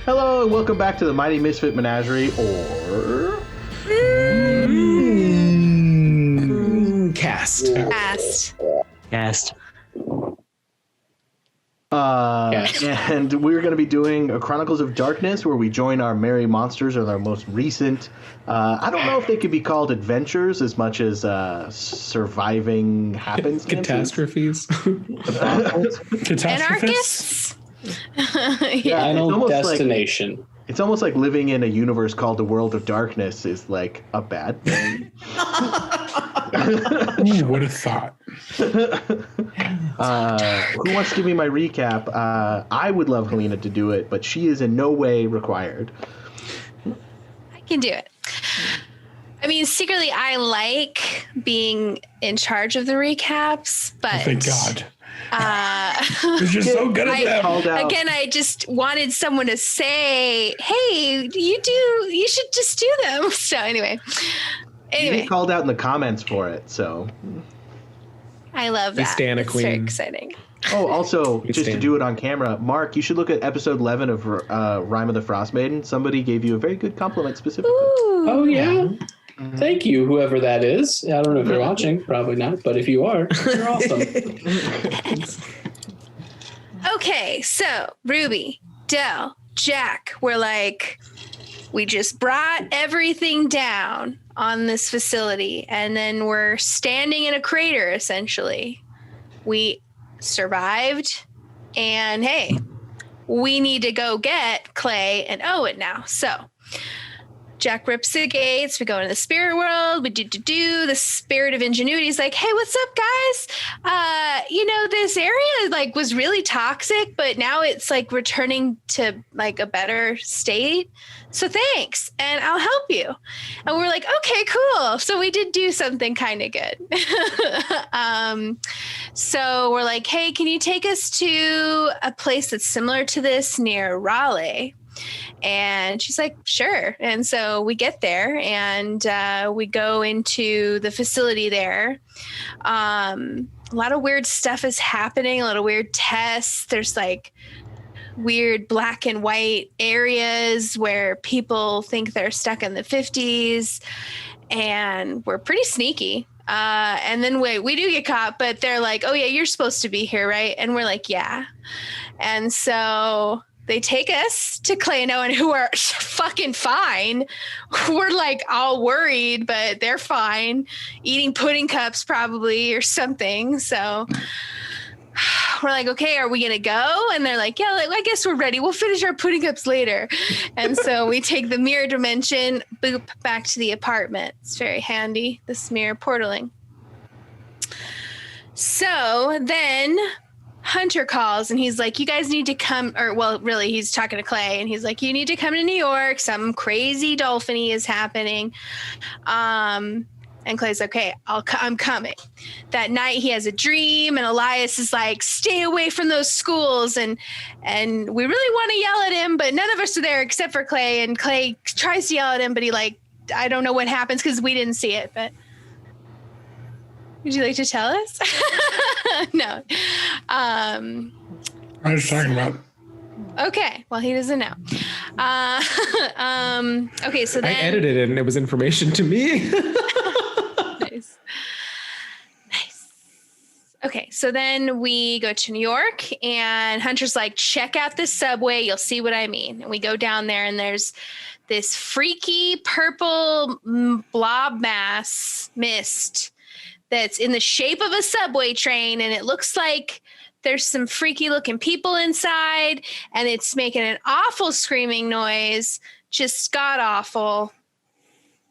Hello and welcome back to the Mighty Misfit Menagerie, or... Cast. And we're going to be doing a Chronicles of Darkness, where we join our merry monsters with our most recent... I don't know if they could be called adventures as much as surviving Catastrophes. Anarchists? Yeah, Final Destination. It's almost like living in a universe called the World of Darkness is like a bad thing. Ooh, what a thought. Who wants to give me my recap? I would love Helena to do it, but she is in no way required. I can do it. I mean, secretly, I like being in charge of the recaps, but... Oh, thank God. Because you're so good at them. Again, I just wanted someone to say, hey, you should just do them. So anyway. You get called out in the comments for it, so... I love that. It's very exciting. Oh, also, just to do it on camera, Mark, you should look at episode 11 of Rime of the Frost Maiden. Somebody gave you a very good compliment specifically. Ooh. Oh, yeah? Mm-hmm. Thank you, whoever that is. I don't know if you're watching. Probably not. But if you are, you're awesome. Okay, so Ruby, Del, Jack, we just brought everything down on this facility, and then we're standing in a crater, essentially. We survived, and hey, we need to go get Clay and Owen now. So Jack rips the gates. We go into the spirit world. We do. The spirit of ingenuity is like, hey, what's up, guys? This area was really toxic, but now it's returning to a better state. So thanks, and I'll help you. And we're like, okay, cool. So we did do something kind of good. So we're like, hey, can you take us to a place that's similar to this near Raleigh? And she's like, sure. And so we get there, and we go into the facility there. A lot of weird stuff is happening, a lot of weird tests. There's weird black and white areas where people think they're stuck in the 50s, and we're pretty sneaky. And then we do get caught, but they're like, oh yeah, you're supposed to be here, right? And we're like, yeah. And so they take us to Clay and Owen, who are fucking fine. We're all worried, but they're fine, eating pudding cups probably or something. So we're like, okay, are we going to go? And they're like, yeah, I guess we're ready. We'll finish our pudding cups later. And so we take the mirror dimension, boop, back to the apartment. It's very handy, this mirror portaling. So then Hunter calls, and he's like, you guys need to come, really, he's talking to Clay, and he's like, you need to come to New York. Some crazy dolphiny is happening. And Clay's like, okay, I'm coming. That night he has a dream, and Elias is like, stay away from those schools. And we really want to yell at him, but none of us are there except for Clay. And Clay tries to yell at him, but he I don't know what happens because we didn't see it, but would you like to tell us? No. I was talking about. Okay. Well, he doesn't know. Okay. So then I edited it, and it was information to me. Nice. Okay. So then we go to New York, and Hunter's like, check out this subway. You'll see what I mean. And we go down there, and there's this freaky purple blob mist that's in the shape of a subway train, and it looks like there's some freaky looking people inside, and it's making an awful screaming noise, just god awful.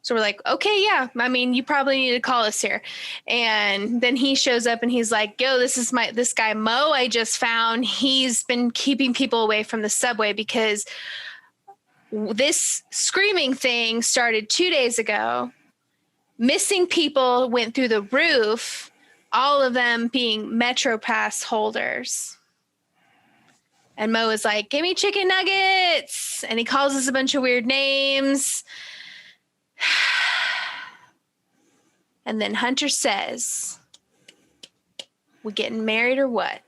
So we're like, okay, yeah, I mean, you probably need to call us here. And then he shows up, and he's like, yo, this is this guy Mo I just found. He's been keeping people away from the subway because this screaming thing started 2 days ago. Missing people went through the roof, all of them being Metro Pass holders. And Mo is like, give me chicken nuggets. And he calls us a bunch of weird names. And then Hunter says, we getting married or what?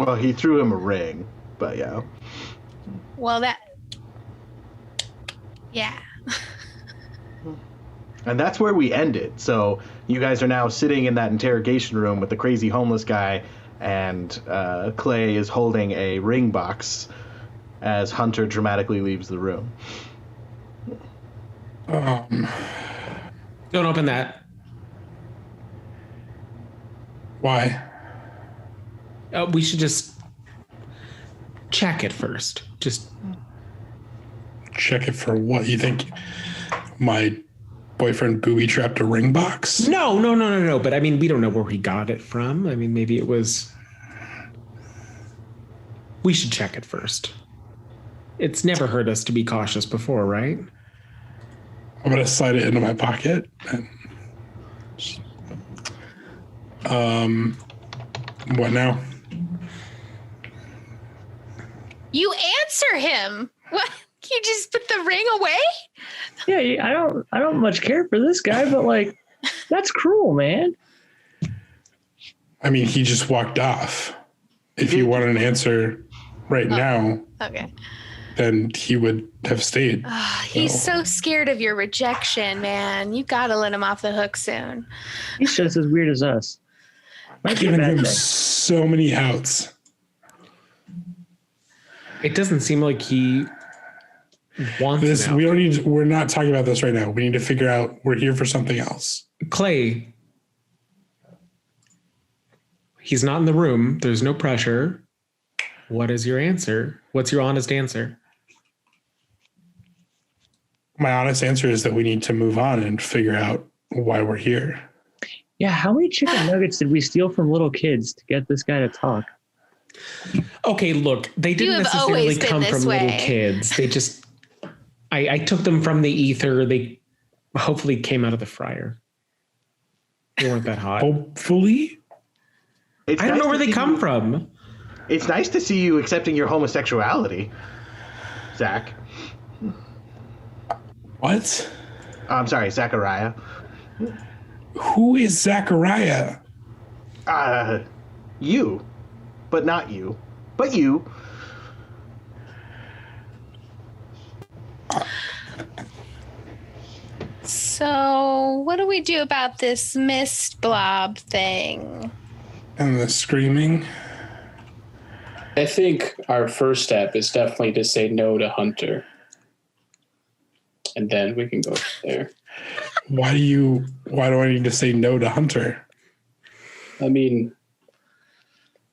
Well, he threw him a ring, but yeah. Well, yeah. And that's where we ended. So you guys are now sitting in that interrogation room with the crazy homeless guy, and Clay is holding a ring box as Hunter dramatically leaves the room. Um, Don't open that. why? We should just check it first. Just Check it for what? You think my boyfriend booby trapped a ring box? no. But I mean, we don't know where he got it from. I mean, maybe it was. We should check it first. It's never hurt us to be cautious before, right? I'm gonna slide it into my pocket. What now? You answer him. What? You just put the ring away? Yeah, I don't much care for this guy, but like, that's cruel, man. I mean, he just walked off. If you want an answer right now, Okay. then he would have stayed. He's so scared of your rejection, man. You gotta let him off the hook soon. He's just as weird as us. Might be a Giving bad him thing. so many outs. It doesn't seem like he wants This an out. we don't need. We're not talking about this right now. We need to figure out. We're here for something else. Clay. He's not in the room. There's no pressure. What is your answer? What's your honest answer? My honest answer is that we need to move on and figure out why we're here. Yeah, how many chicken nuggets did we steal from little kids to get this guy to talk? Okay, look, they didn't have necessarily always been come this from little way. kids. They just, I took them from the ether. They hopefully came out of the fryer. They weren't that hot. Hopefully, It's I don't nice know where to they see come you- from. It's nice to see you accepting your homosexuality, Zach. what? I'm sorry, Zachariah. Who is Zachariah? You. But not you. But you. So, what do we do about this mist blob thing? And the screaming. I think our first step is definitely to say no to Hunter. And then we can go from there. Why do I need to say no to Hunter? I mean,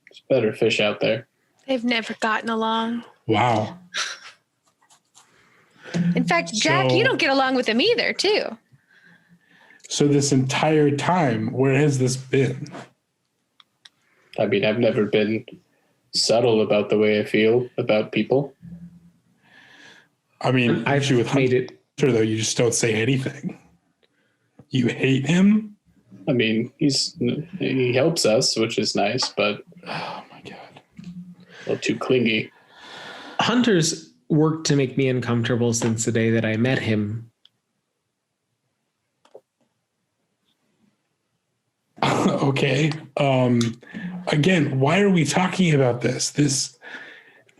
there's better fish out there. They've never gotten along. Wow. In fact, Jack, So- you don't get along with him either, too. So this entire time, where has this been? I mean, I've never been subtle about the way I feel about people. I mean, I've actually with made Hunter, it. though, you just don't say anything. You hate him? I mean, he helps us, which is nice, but Oh my god. a little too clingy. Hunter's worked to make me uncomfortable since the day that I met him. Okay. Again, why are we talking about this? This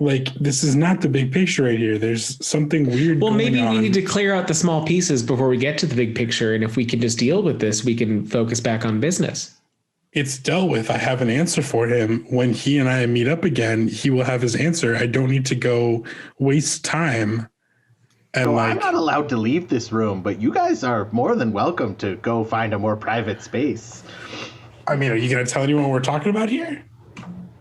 is not the big picture right here. There's something weird Well, going maybe on. we need to clear out the small pieces before we get to the big picture. And if we can just deal with this, we can focus back on business. It's dealt with. I have an answer for him. When he and I meet up again, he will have his answer. I don't need to go waste time. And So I'm not allowed to leave this room, but you guys are more than welcome to go find a more private space. I mean, are you going to tell anyone what we're talking about here?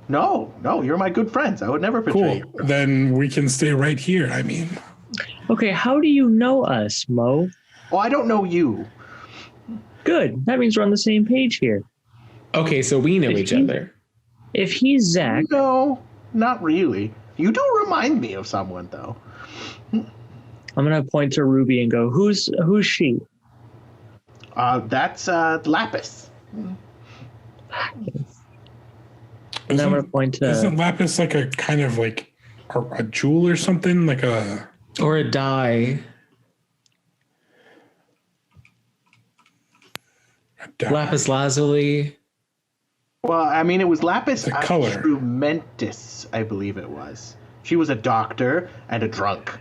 No, you're my good friends. I would never betray Cool. you. Then we can stay right here. I mean, Okay, how do you know us, Mo? Oh, I don't know you. Good. That means we're on the same page here. Okay, so we know each other. If he's Zach, No, not really. You do remind me of someone, though. I'm gonna point to Ruby and go, "Who's she?" That's Lapis. And then I'm gonna point isn't to. lapis like a kind of like a jewel or something? Like a Or a dye. dye? Lapis lazuli. Well, I mean, it was Lapis The color. Instrumentis, I believe it was. She was a doctor and a drunk.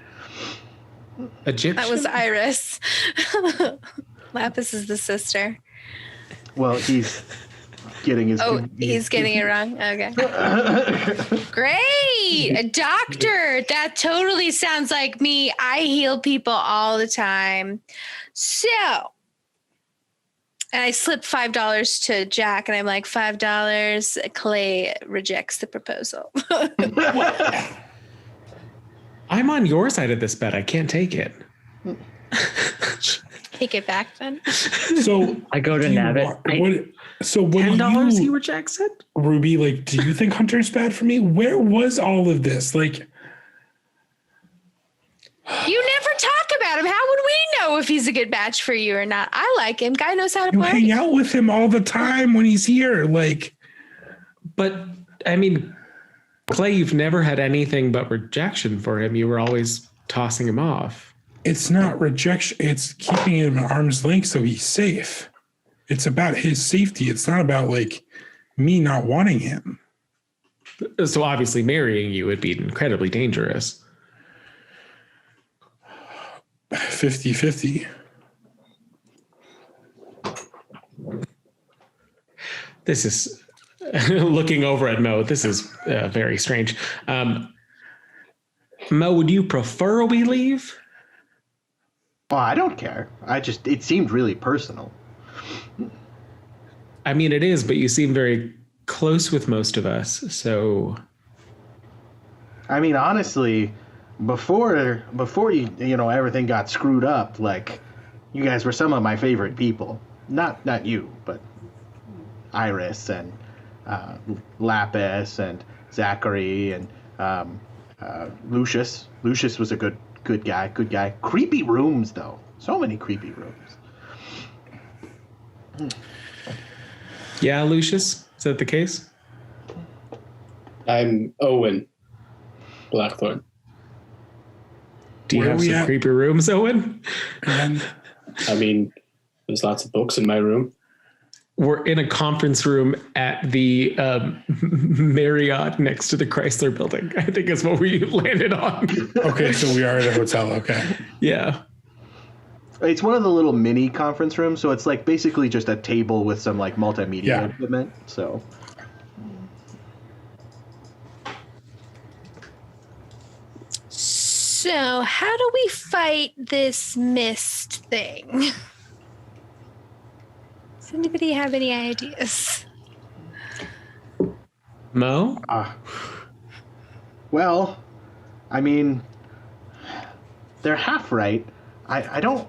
Egyptian? That was Iris. Lapis is the sister. Well, he's getting his... He's getting it wrong. Okay. Great. A doctor. That totally sounds like me. I heal people all the time. So, and I slip $5 to Jack, and I'm like, $5. Clay rejects the proposal. I'm on your side of this bet. I can't take it. Take it back then. So I go to do you Navit. want- what, so when $10 he you, rejects it? Ruby, like, do you think Hunter's bad for me? Where was all of this? Like, You never talk about him. How would we know if he's a good match for you or not? I like him. Guy knows how to you play. hang out with him all the time when he's here. Like, But, I mean, Clay, you've never had anything but rejection for him. You were always tossing him off. it's not rejection. It's keeping him at arm's length so he's safe. It's about his safety. It's not about, like, me not wanting him. So obviously marrying you would be incredibly dangerous. 50-50. This is looking over at Mo. This is very strange. Mo, would you prefer we leave? Oh, I don't care. It seemed really personal. I mean, it is, but you seem very close with most of us. So, I mean, honestly, before everything got screwed up, like, you guys were some of my favorite people. Not you, but Iris and Lapis and Zachary and Lucius. Lucius was a good guy. Good guy. Creepy rooms, though. So many creepy rooms. yeah, Lucius, is that the case? I'm Owen Blackthorn. Do you Where have are we some at? creepy rooms, Owen? And I mean, there's lots of books in my room. We're in a conference room at the Marriott next to the Chrysler building. I think is what we landed on. okay, so we are at a hotel. Okay. Yeah. It's one of the little mini conference rooms, so it's like basically just a table with some like multimedia Yeah. equipment. So So, how do we fight this mist thing? Does anybody have any ideas? Mo? well, I mean, they're half right. I don't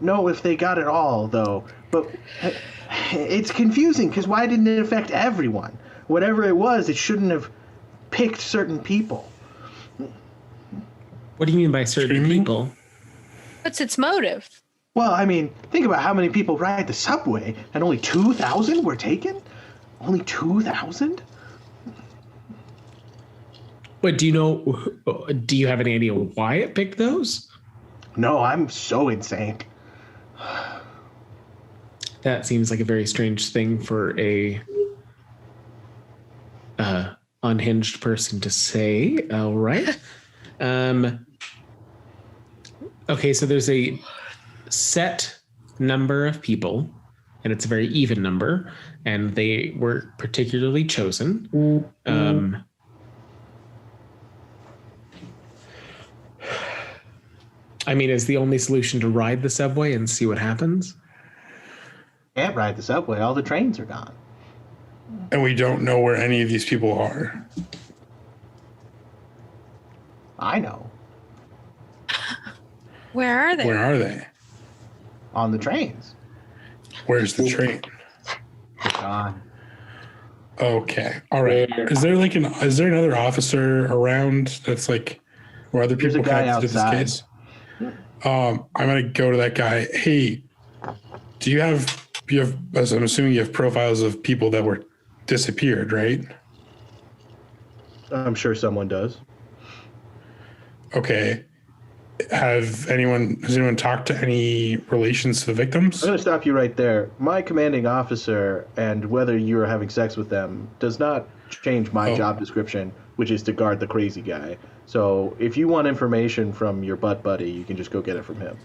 know if they got it all though, but it's confusing because why didn't it affect everyone? Whatever it was, it shouldn't have picked certain people. What do you mean by certain Streaming? people? What's its motive? Well, I mean, think about how many people ride the subway, and only 2,000 were taken? Only 2,000? But do you have any idea why it picked those? No, I'm so insane. That seems like a very strange thing for a unhinged person to say. All right. Okay, so there's a set number of people, and it's a very even number, and they were particularly chosen. I mean, is the only solution to ride the subway and see what happens? Can't ride the subway, all the trains are gone. And we don't know where any of these people are. I know. Where are they? Where are they? On the trains. Where's the train? They're gone. Okay. All right. Is there another officer around that's like where other There's a people guy connected to this outside. case? I'm gonna go to that guy. Hey, do you have as I'm assuming you have profiles of people that were disappeared, right? I'm sure someone does. Okay. Has anyone talked to any relations to the victims? I'm going to stop you right there. My commanding officer and whether you're having sex with them does not change my Oh. job description which is to guard the crazy guy. So if you want information from your butt buddy, you can just go get it from him.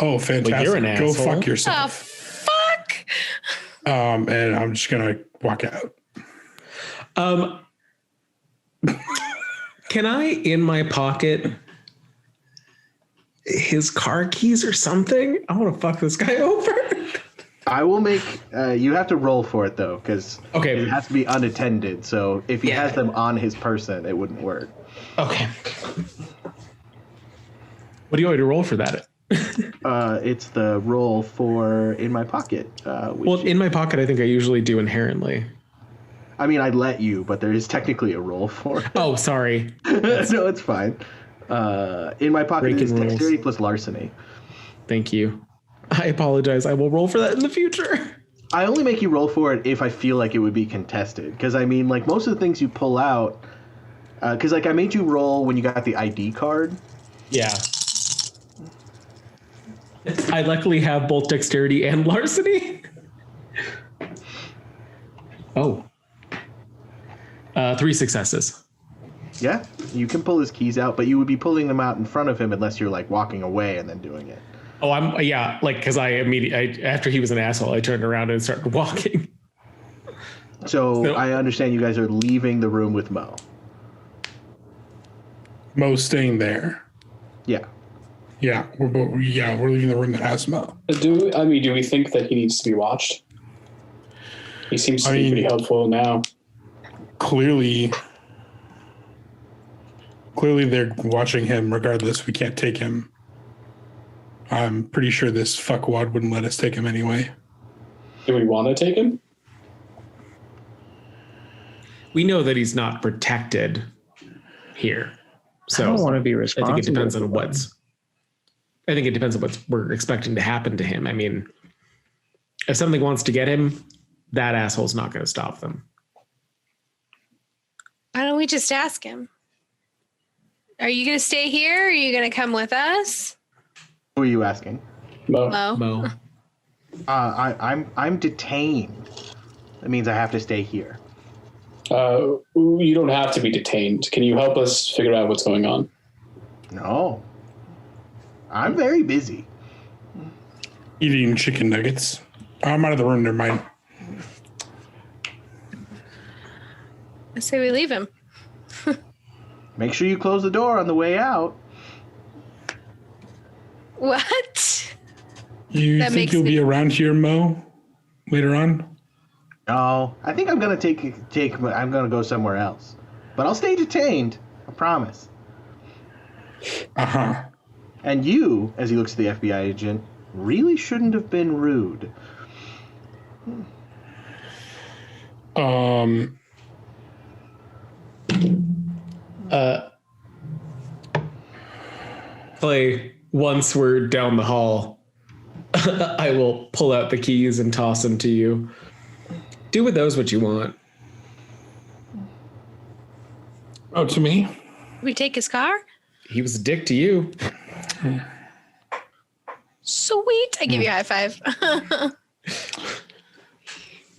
Oh, fantastic. Well, you're an Go asshole. fuck Oh, yourself. fuck. And I'm just going to walk out. Can I, in my pocket, his car keys or something? I want to fuck this guy over. I will make. You have to roll for it though, because Okay. it has to be unattended. So if he has them on his person, it wouldn't work. Okay. What do you want me to roll for that? It's the roll for in my pocket. Which Well, in my pocket, I think I usually do inherently. I mean, I'd let you, but there is technically a roll for it. Oh, sorry. No, it's fine. In my pocket Breaking is rules. dexterity plus larceny. Thank you. I apologize. I will roll for that in the future. I only make you roll for it if I feel like it would be contested. Because, I mean, like, most of the things you pull out... Because, like, I made you roll when you got the ID card. Yeah. I luckily have both dexterity and larceny. Oh. 3 successes. Yeah, you can pull his keys out, but you would be pulling them out in front of him unless you're, like, walking away and then doing it. Oh, because I immediately, after he was an asshole, I turned around and started walking. So I understand you guys are leaving the room with Mo. Mo's staying there. Yeah. Yeah, we're leaving the room that has Mo. Do we think that he needs to be watched? He seems to be pretty helpful now. Clearly they're watching him regardless. We can't take him. I'm pretty sure this fuckwad wouldn't let us take him anyway. Do we want to take him? We know that he's not protected here. So I don't want to be I responsible. think it depends on what we're expecting to happen to him. I mean, if something wants to get him, that asshole's not going to stop them. Why don't we just ask him? Are you going to stay here? Or are you going to come with us? Who are you asking? Mo. Mo. I'm detained. That means I have to stay here. You don't have to be detained. Can you help us figure out what's going on? No. I'm very busy. Eating chicken nuggets. I'm out of the room, never mind. I say we leave him. Make sure you close the door on the way out. What? You That think makes you'll me- be around here, Mo, later on? No, I think I'm gonna I'm gonna go somewhere else, but I'll stay detained. I promise. Uh-huh. And you, as he looks at the FBI agent, really shouldn't have been rude. Play once we're down the hall. I will pull out the keys and toss them to you. Do with those what you want. Oh, to me? We take his car? He was a dick to you. Sweet. I give you a high five. Let's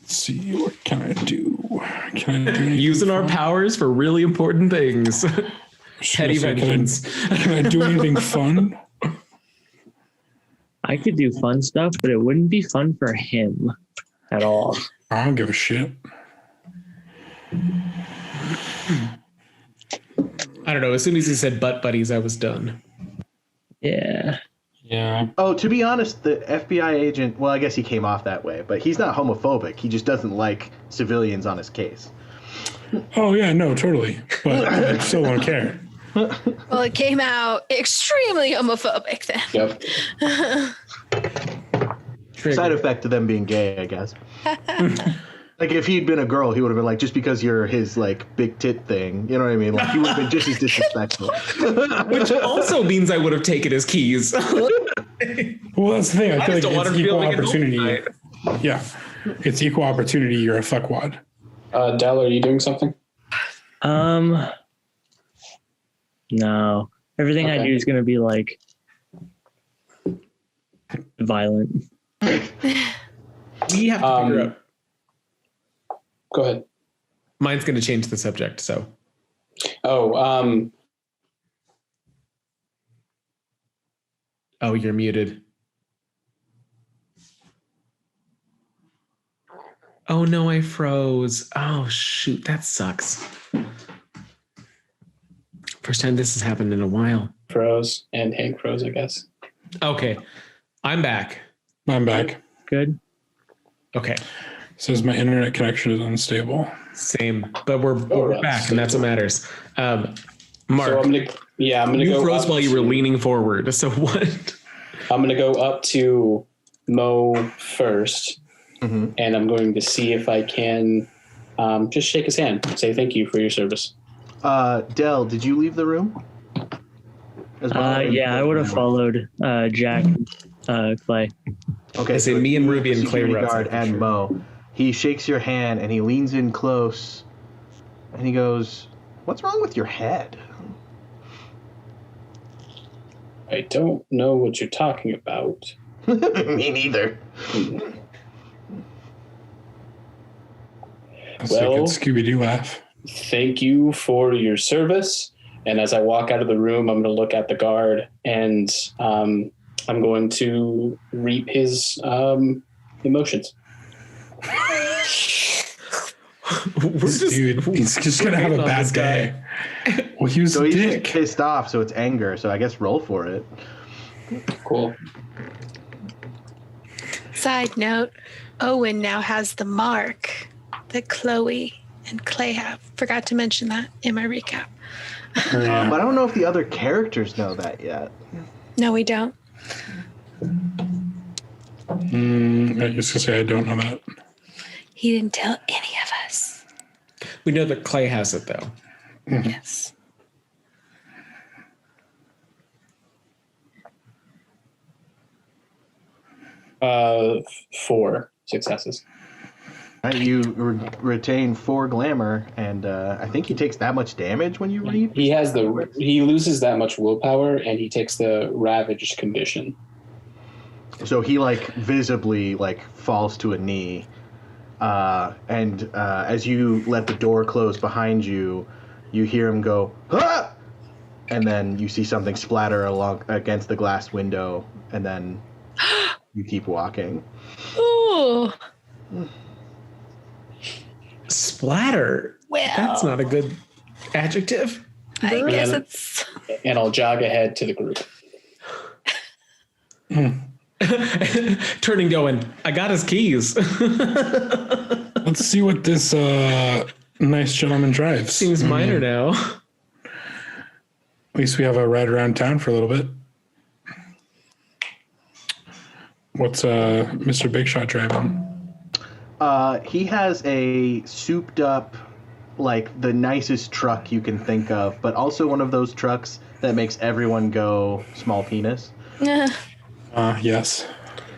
see, what can I do? Can I do anything Using our fun? powers for really important things. Petty Seriously, vengeance. Can I do anything fun? I could do fun stuff, but it wouldn't be fun for him at all. I don't give a shit. I don't know. As soon as he said butt buddies, I was done. Yeah. Yeah. Oh, to be honest, the FBI agent, well, I guess he came off that way, but he's not homophobic. He just doesn't like civilians on his case. Oh, yeah, no, totally. But I still don't care. Well, it came out extremely homophobic then. Yep. Side effect to them being gay, I guess. Like, if he'd been a girl, he would have been like, just because you're his, like, big tit thing, you know what I mean? Like, he would have been just as disrespectful. Which also means I would have taken his keys. Well, that's the thing. I feel just don't like want it's him to feel equal like an opportunity. oversight. Yeah. It's equal opportunity. You're a fuckwad. Dell, are you doing something? No. Everything I Okay. do is going to be like violent. We have to figure out. Go ahead. Mine's going to change the subject. So Oh, Oh, you're muted. Oh no, I froze. Oh shoot, that sucks. First time this has happened in a while. froze and Hank froze, I guess. Okay, I'm back. I'm back. Good. Okay, Says my internet connection is unstable. same, but we're back, and that's what matters. Mark, So I'm gonna you go froze up while you were to- leaning forward. So what? I'm gonna go up to Mo first, Mm-hmm. and I'm going to see if I can just shake his hand, say thank you for your service. Dell, did you leave the room? As well? Yeah, I would have followed Jack, Clay. Okay, I say me and Ruby and Clay security were outside guard for and sure. Mo. He shakes your hand and he leans in close, and he goes, "What's wrong with your head?" I don't know what you're talking about. Me neither. That's Well- a good Scooby-Doo laugh. Thank you for your service. And as I walk out of the room, I'm going to look at the guard, and I'm going to reap his emotions. This dude, he's just gonna have a on bad this guy. day. Well, he was So a he's just dick. pissed off, so it's anger. So I guess roll for it. Cool. Side note, Owen now has the mark that Chloe and Clay have. Forgot to mention that in my recap. But I don't know if the other characters know that yet. No, we don't. I was gonna say I don't know that. He didn't tell any of us. We know that Clay has it though. Yes. 4 successes. Right, you retain 4 glamour, and I think he takes that much damage when you reap. He loses that much willpower, and he takes the ravaged condition. So he visibly falls to a knee, and as you let the door close behind you, you hear him go, "Ah!" And then you see something splatter along against the glass window, and then you keep walking. Ooh. Splatter. Well, That's not a good adjective. I guess Yeah. it's. And I'll jog ahead to the group. Turning, going, I got his keys. Let's see what this nice gentleman drives. Seems minor now. At least we have a ride around town for a little bit. What's Mr. Big Shot driving? He has a souped up, the nicest truck you can think of, but also one of those trucks that makes everyone go small penis. Yes.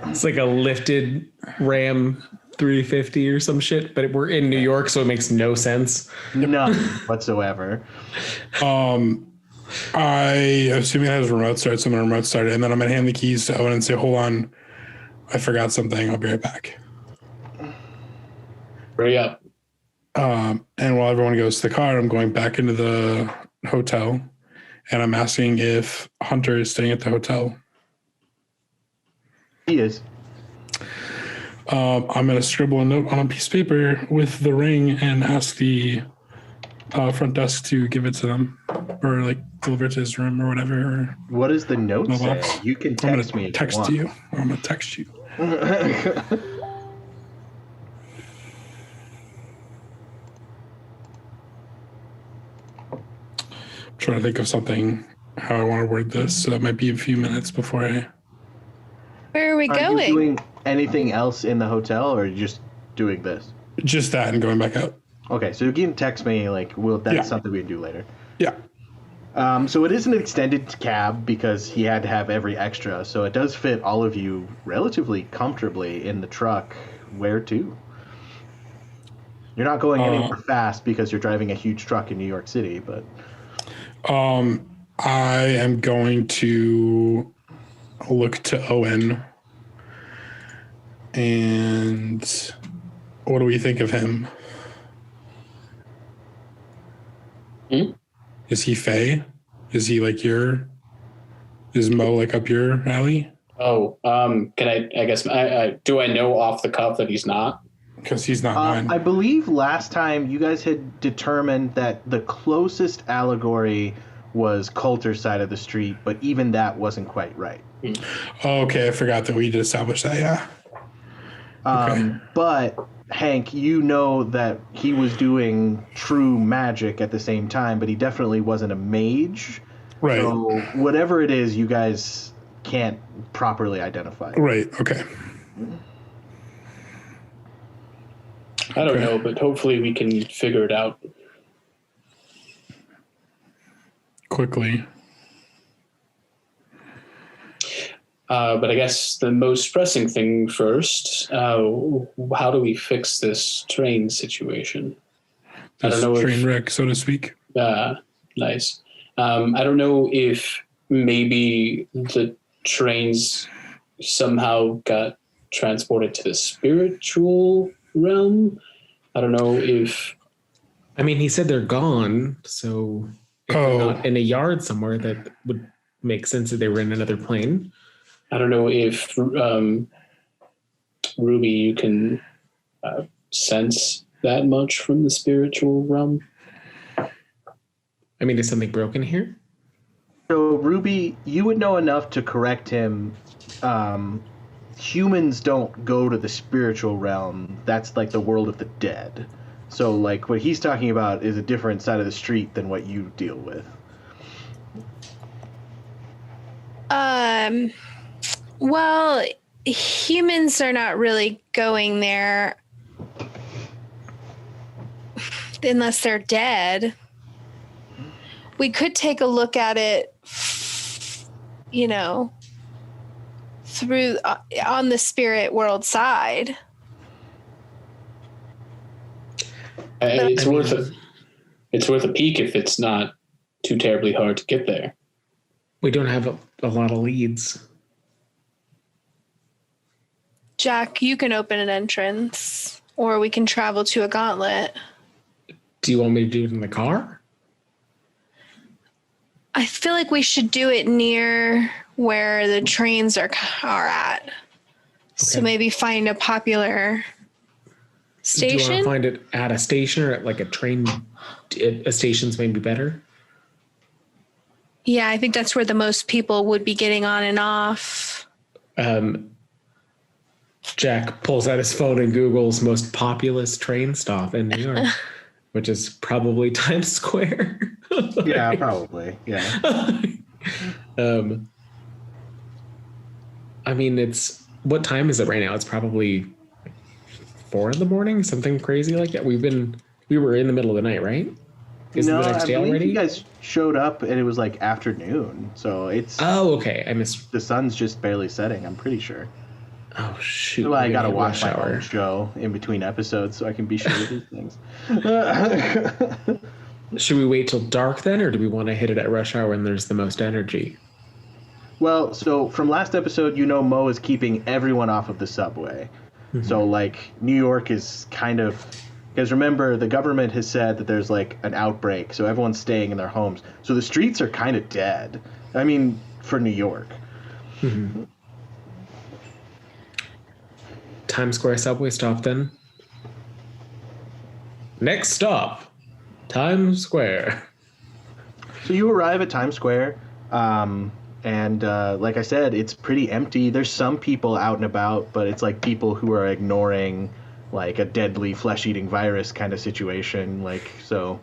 It's like a lifted Ram 350 or some shit, but we're in New York, so it makes no sense. None whatsoever. I assuming it has remote start, so I'm gonna remote start it, and then I'm gonna hand the keys to Owen and say, "Hold on, I forgot something. I'll be right back." Hurry up. And while everyone goes to the car, I'm going back into the hotel, and I'm asking if Hunter is staying at the hotel. He is. I'm gonna scribble a note on a piece of paper with the ring and ask the front desk to give it to them, or deliver it to his room or whatever. What does the note No say? box. You can I'm text gonna me. text if you you. I'm gonna text you. want. I'm trying to think of something how I want to word this. So that might be a few minutes before I. Where are we Are you going? doing anything else in the hotel, or are you just doing this? Just that and going back out. Okay, so you can text me. That's Yeah. something we can do later. Yeah. So it is an extended cab because he had to have every extra. So it does fit all of you relatively comfortably in the truck. Where to? You're not going anywhere fast because you're driving a huge truck in New York City, but I am going to look to Owen. And what do we think of him? Is he Faye? Is he like is Mo like up your alley? Oh, can I guess, do I know off the cuff that he's not? Because he's not mine. I believe last time you guys had determined that the closest allegory was Coulter's side of the street, but even that wasn't quite right. Oh, okay, I forgot that we did establish that, yeah. Okay. But Hank, you know that he was doing true magic at the same time, but he definitely wasn't a mage. Right. So whatever it is, you guys can't properly identify. Right, okay. I don't know, but hopefully we can figure it out. Quickly. But I guess the most pressing thing first, how do we fix this train situation? This train wreck, so to speak. Nice. I don't know if maybe the trains somehow got transported to the spiritual realm. I don't know if... I mean, he said they're gone, so if they're not in a yard somewhere, that would make sense that they were in another plane. I don't know if Ruby, you can sense that much from the spiritual realm. I mean, is something broken here? So, Ruby, you would know enough to correct him. Humans don't go to the spiritual realm. That's like the world of the dead. So, like, what he's talking about is a different side of the street than what you deal with. Well, humans are not really going there unless they're dead. We could take a look at it, through on the spirit world side. It's worth a peek if it's not too terribly hard to get there. We don't have a lot of leads. Jack, you can open an entrance, or we can travel to a gauntlet. Do you want me to do it in the car? I feel like we should do it near where the trains are at. Okay. So maybe find a popular station. Do you want to find it at a station or at like a train? A station's maybe better. Yeah, I think that's where the most people would be getting on and off. Jack pulls out his phone and Google's most populous train stop in New York, which is probably Times Square. Yeah, probably. Yeah. I mean, what time is it right now? It's probably 4 a.m, something crazy like that. We were in the middle of the night, right? Is no, the next day I believe already? You guys showed up and it was like afternoon, so it's. Oh, okay. I missed. The sun's just barely setting. I'm pretty sure. Oh shoot! Well, I gotta watch my own show in between episodes so I can be sure of these things. Should we wait till dark then, or do we want to hit it at rush hour when there's the most energy? Well, so from last episode, Mo is keeping everyone off of the subway. Mm-hmm. So, like, New York is kind of... Because remember, the government has said that there's, like, an outbreak, so everyone's staying in their homes. So the streets are kind of dead. I mean, for New York. Mm-hmm. Times Square subway stop, then. Next stop, Times Square. So you arrive at Times Square, and like I said, it's pretty empty. There's some people out and about, but it's like people who are ignoring like a deadly flesh-eating virus kind of situation. Like, so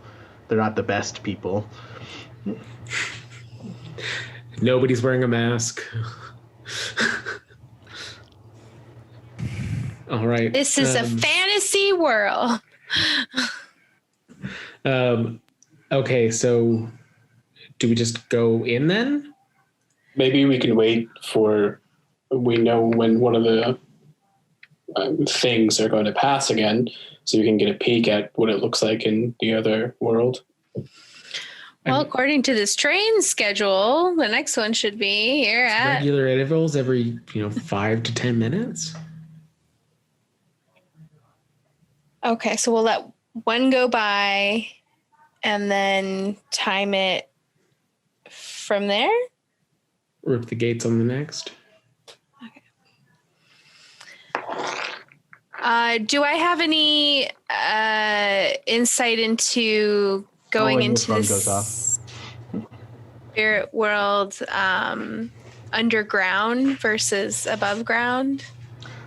they're not the best people. Nobody's wearing a mask. All right. This is a fantasy world. Okay, so do we just go in then? Maybe we can wait we know when one of the things are going to pass again, so we can get a peek at what it looks like in the other world. Well, according to this train schedule, the next one should be here at regular intervals every 5 to 10 minutes. Okay, so we'll let one go by and then time it from there. Rip the gates on the next. Do I have any insight into going when your into phone this goes off. spirit world underground versus above ground?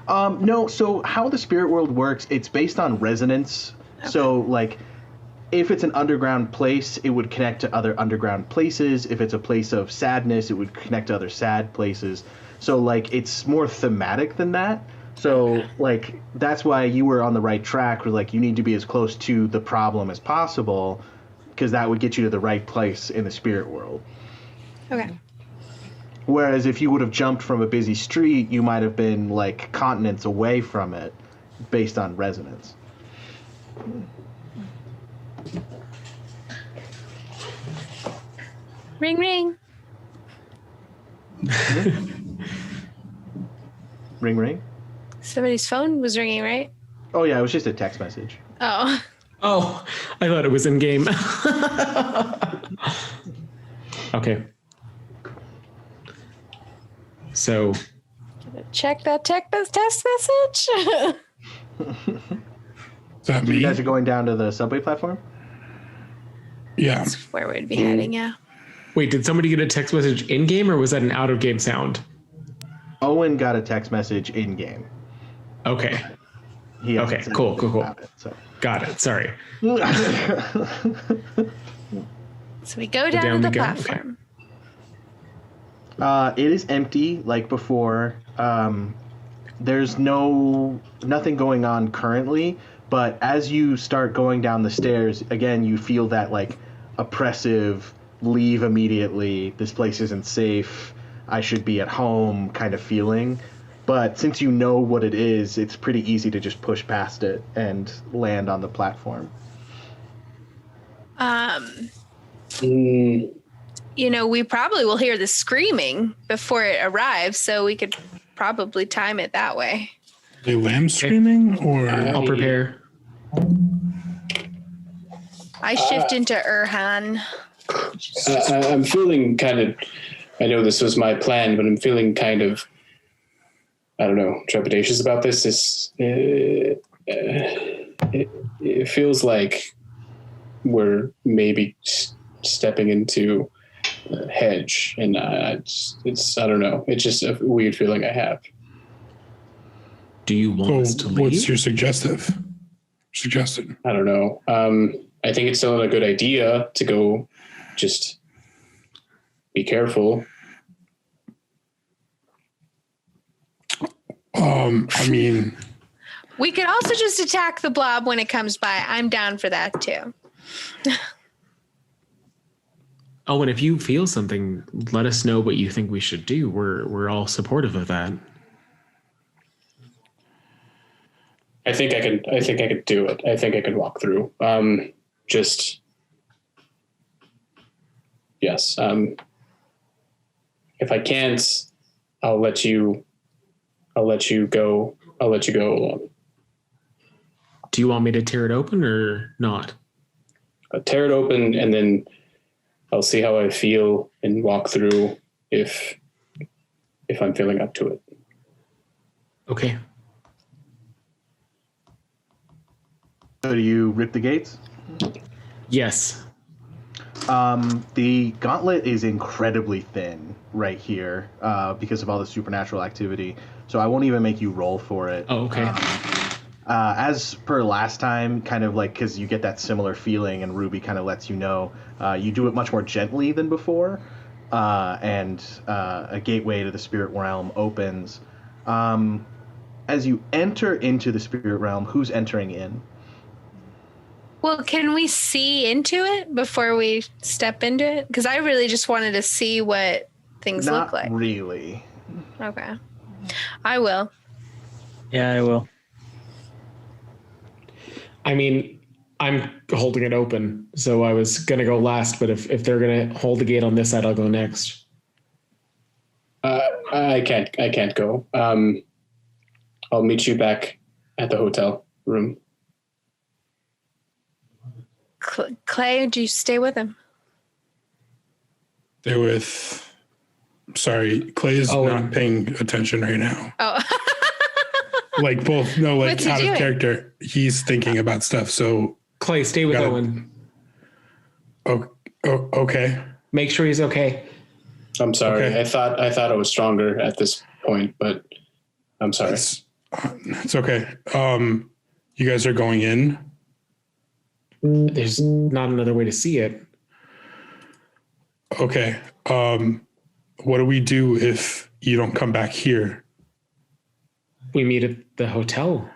No, so how the spirit world works, it's based on resonance. Okay. So, like, if it's an underground place, it would connect to other underground places. If it's a place of sadness, it would connect to other sad places. So, like, it's more thematic than that. So, like, that's why you were on the right track. Where, like, you need to be as close to the problem as possible, because that would get you to the right place in the spirit world. Okay. Whereas if you would have jumped from a busy street, you might have been, like, continents away from it based on resonance. Ring, ring. Ring, ring? Somebody's phone was ringing, right? Oh, yeah, it was just a text message. Oh. Oh, I thought it was in game. Okay. So Check that test message. Is that You me? guys are going down to the subway platform? Yeah. That's where we'd be heading, yeah. wait, did somebody get a text message in game or was that an out of game sound? Owen got a text message in-game. Okay. He hasn't Okay, said cool, anything cool. about it, so. Got it. Sorry. So we go down down to we the go? platform. It is empty, like before. There's nothing going on currently, but as you start going down the stairs, again, you feel that, like, oppressive, leave immediately, this place isn't safe, I should be at home kind of feeling. But since you know what it is, it's pretty easy to just push past it and land on the platform. You know, we probably will hear the screaming before it arrives, so we could probably time it that way. The lamb screaming or I'll prepare. I shift into Urhan. I'm feeling kind of, I know this was my plan, but I'm feeling kind of, I don't know, trepidatious about this. It feels like we're maybe stepping into a hedge, and it's I don't know. It's just a weird feeling I have. Do you want us to leave? what's your suggested? I don't know. I think it's still a good idea to go. Just be careful. I mean, We could also just attack the blob when it comes by. I'm down for that too. Oh, and if you feel something, let us know what you think we should do. We're all supportive of that. I think I could do it. I think I could walk through. Just yes. If I can't, I'll let you go. I'll let you go alone. Do you want me to tear it open or not? I'll tear it open, and then I'll see how I feel and walk through if I'm feeling up to it. Okay. So do you rip the gates? Yes. The gauntlet is incredibly thin right here because of all the supernatural activity. So I won't even make you roll for it. Oh, okay. As per last time, kind of like because you get that similar feeling, and Ruby kind of lets you know, you do it much more gently than before, and a gateway to the spirit realm opens. As you enter into the spirit realm, who's entering in? Well, can we see into it before we step into it? Because I really just wanted to see what things Not look like. really. Okay. I will. Yeah, I will. I mean, I'm holding it open, so I was going to go last, but if they're going to hold the gate on this side, I'll go next. I can't go. I'll meet you back at the hotel room. Clay, do you stay with him? They're with. Sorry, Clay is not paying attention right now. Oh. Like both, no, like What's he out of doing? character. He's thinking about stuff. So Clay, stay with Owen. Okay. Make sure he's okay. I'm sorry. Okay. I thought it was stronger at this point, but I'm sorry. It's okay. You guys are going in. There's not another way to see it. Okay. What do we do if you don't come back here? We meet at the hotel.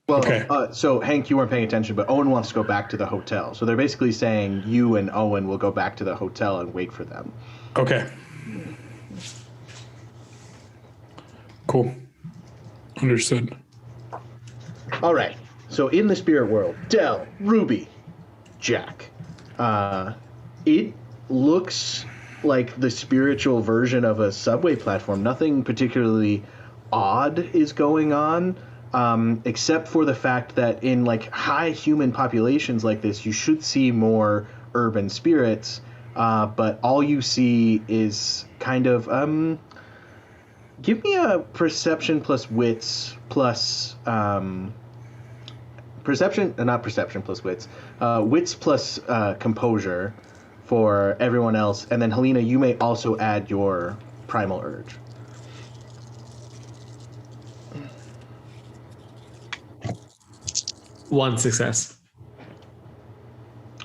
Well, Okay. So Hank, you weren't paying attention, but Owen wants to go back to the hotel. So they're basically saying you and Owen will go back to the hotel and wait for them. Okay. Cool. Understood. All right. So in the spirit world, Del, Ruby, Jack. It looks like the spiritual version of a subway platform. Nothing particularly odd is going on, except for the fact that in like high human populations like this, you should see more urban spirits. But all you see is kind of give me a perception plus wits plus not perception plus wits, wits plus composure for everyone else, and then Helena, you may also add your primal urge. One success.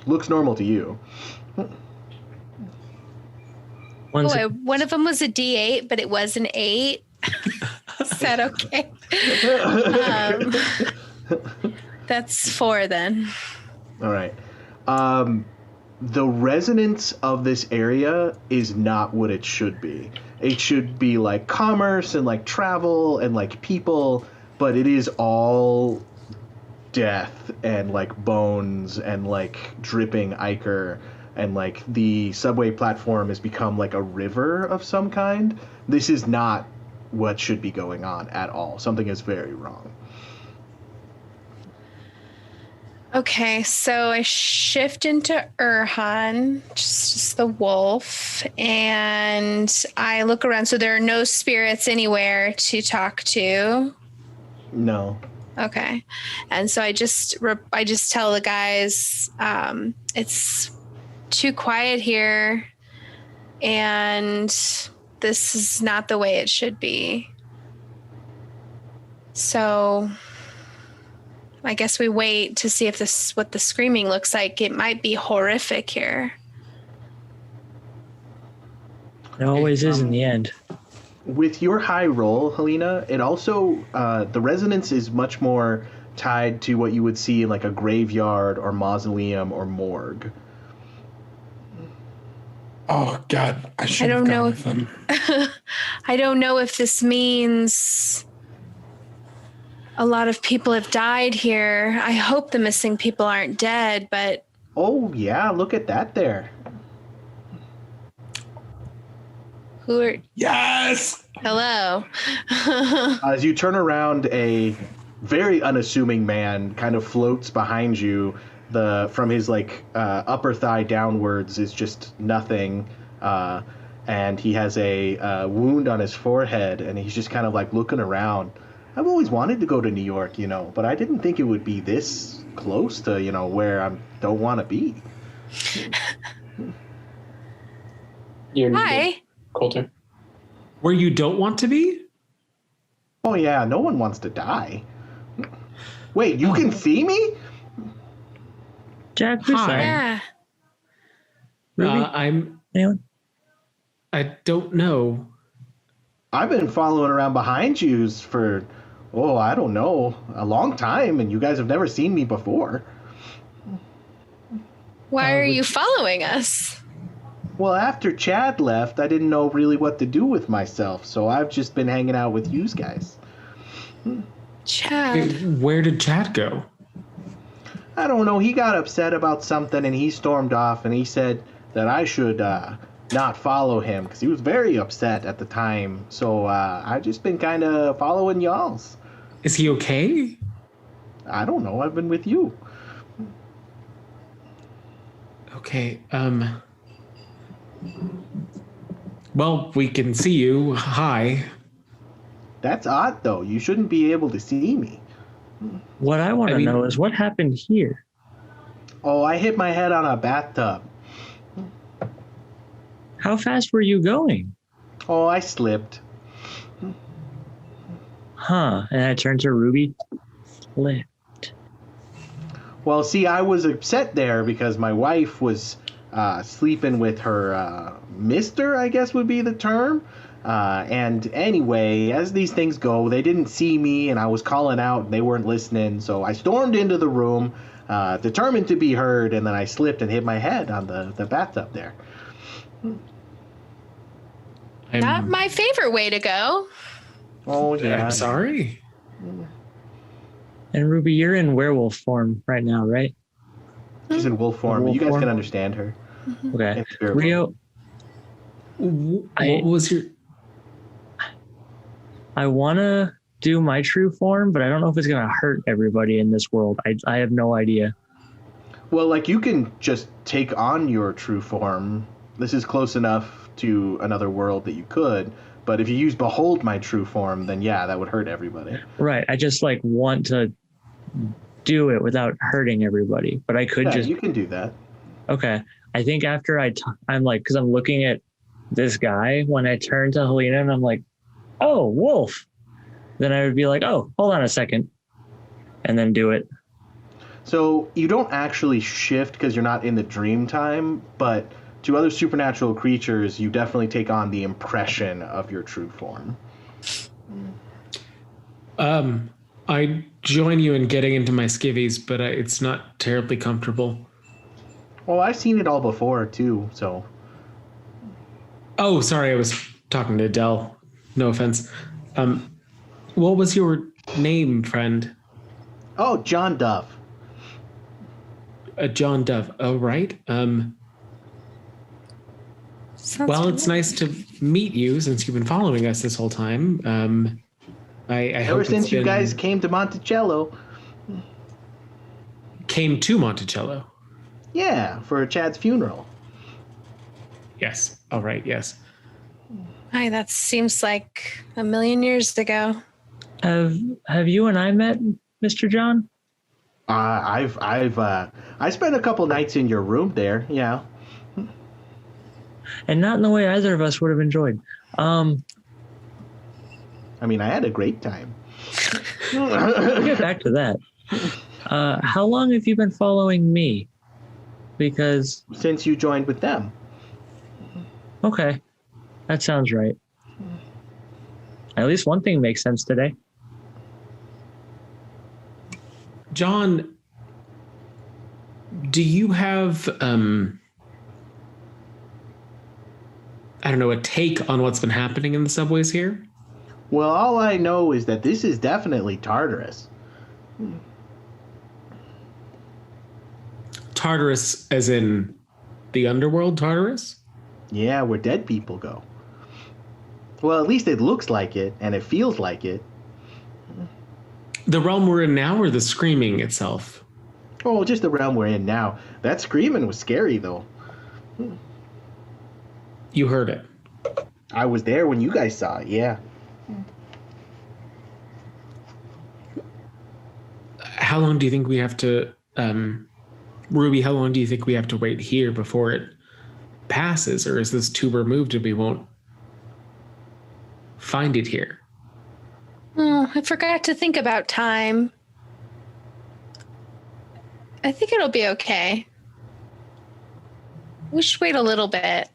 Looks normal to you. One of them was a D8, but it was an 8. Is that okay? That's 4 then. All right. The resonance of this area is not what it should be. It should be like commerce and like travel and like people, but it is all death and like bones and like dripping ichor, and like the subway platform has become like a river of some kind. This is not what should be going on at all. Something is very wrong. Okay, so I shift into Urhan, just the wolf, and I look around. So there are no spirits anywhere to talk to. No. Okay, and so I just tell the guys it's too quiet here, and this is not the way it should be. So I guess we wait to see if what the screaming looks like. It might be horrific here. It always is in the end. With your high roll, Helena, it also, the resonance is much more tied to what you would see in like a graveyard or mausoleum or morgue. Oh God, I should have don't know gone with them. I don't know if this means a lot of people have died here. I hope the missing people aren't dead, but... Oh, yeah, look at that there. Who are... Yes! Hello. As you turn around, a very unassuming man kind of floats behind you. From his like upper thigh downwards is just nothing, and he has a wound on his forehead, and he's just kind of like looking around. I've always wanted to go to New York, but I didn't think it would be this close to, where I don't want to be. Hi. Coulter. Where you don't want to be? Oh yeah, no one wants to die. Wait, you can see me? Jack, who's Hi. Yeah. Ruby? Anyone? I don't know. I've been following around behind you for, I don't know, a long time, and you guys have never seen me before. Why are you following us? Well, after Chad left, I didn't know really what to do with myself, so I've just been hanging out with you guys. Chad. Where did Chad go? I don't know, he got upset about something and he stormed off, and he said that I should not follow him because he was very upset at the time. So I've just been kind of following y'all's. Is he okay? I don't know, I've been with you. Okay. Well, we can see you. Hi. That's odd, though. You shouldn't be able to see me. What I want to know is what happened here. Oh, I hit my head on a bathtub. How fast were you going? Oh, I slipped. Huh. And I turned to Ruby. Slip. Well, see, I was upset there because my wife was sleeping with her mister, I guess would be the term. And anyway, as these things go, they didn't see me, and I was calling out, and they weren't listening. So I stormed into the room, determined to be heard, and then I slipped and hit my head on the bathtub there. Not my favorite way to go. Oh, yeah. I'm sorry. And Ruby, you're in werewolf form right now, right? She's in wolf form, but you guys Wolf can form? understand her. Okay. In spirit Rio, What was your... I want to do my true form, but I don't know if it's going to hurt everybody in this world. I have no idea. Well, like, you can just take on your true form. This is close enough to another world that you could. But if you use Behold My True Form, then yeah, that would hurt everybody. Right. I just like want to do it without hurting everybody, but I could Yeah, just. you can do that. Okay. I think after I'm like, because I'm looking at this guy, when I turn to Helena and I'm like, oh, wolf. Then I would be like, oh, hold on a second. And then do it. So you don't actually shift because you're not in the dream time, but to other supernatural creatures, you definitely take on the impression of your true form. I join you in getting into my skivvies, but it's not terribly comfortable. Well, I've seen it all before, too, so... Oh, sorry, I was talking to Adele. No offense. What was your name, friend? Oh, John Duff. John Dove. Oh, right. Well, it's nice to meet you since you've been following us this whole time. I hope Ever since you guys came to Monticello. Came to Monticello. Yeah, for Chad's funeral. Yes. All right. Yes. Hi, that seems like a million years ago. Have you and I met, Mr. John? I spent a couple nights in your room there, yeah. And not in the way either of us would have enjoyed. I mean, I had a great time. We'll get back to that. How long have you been following me? Because... Since you joined with them. Okay. That sounds right. At least one thing makes sense today. John, do you have, I don't know, a take on what's been happening in the subways here? Well, all I know is that this is definitely Tartarus. Tartarus as in the underworld Tartarus? Yeah, where dead people go. Well, at least it looks like it, and it feels like it. The realm we're in now or the screaming itself? Oh, just the realm we're in now. That screaming was scary, though. You heard it. I was there when you guys saw it, yeah. How long do you think we have to, Ruby, how long do you think we have to wait here before it passes? Or is this too removed and we won't find it here? Oh, I forgot to think about time. I think it'll be okay. We should wait a little bit.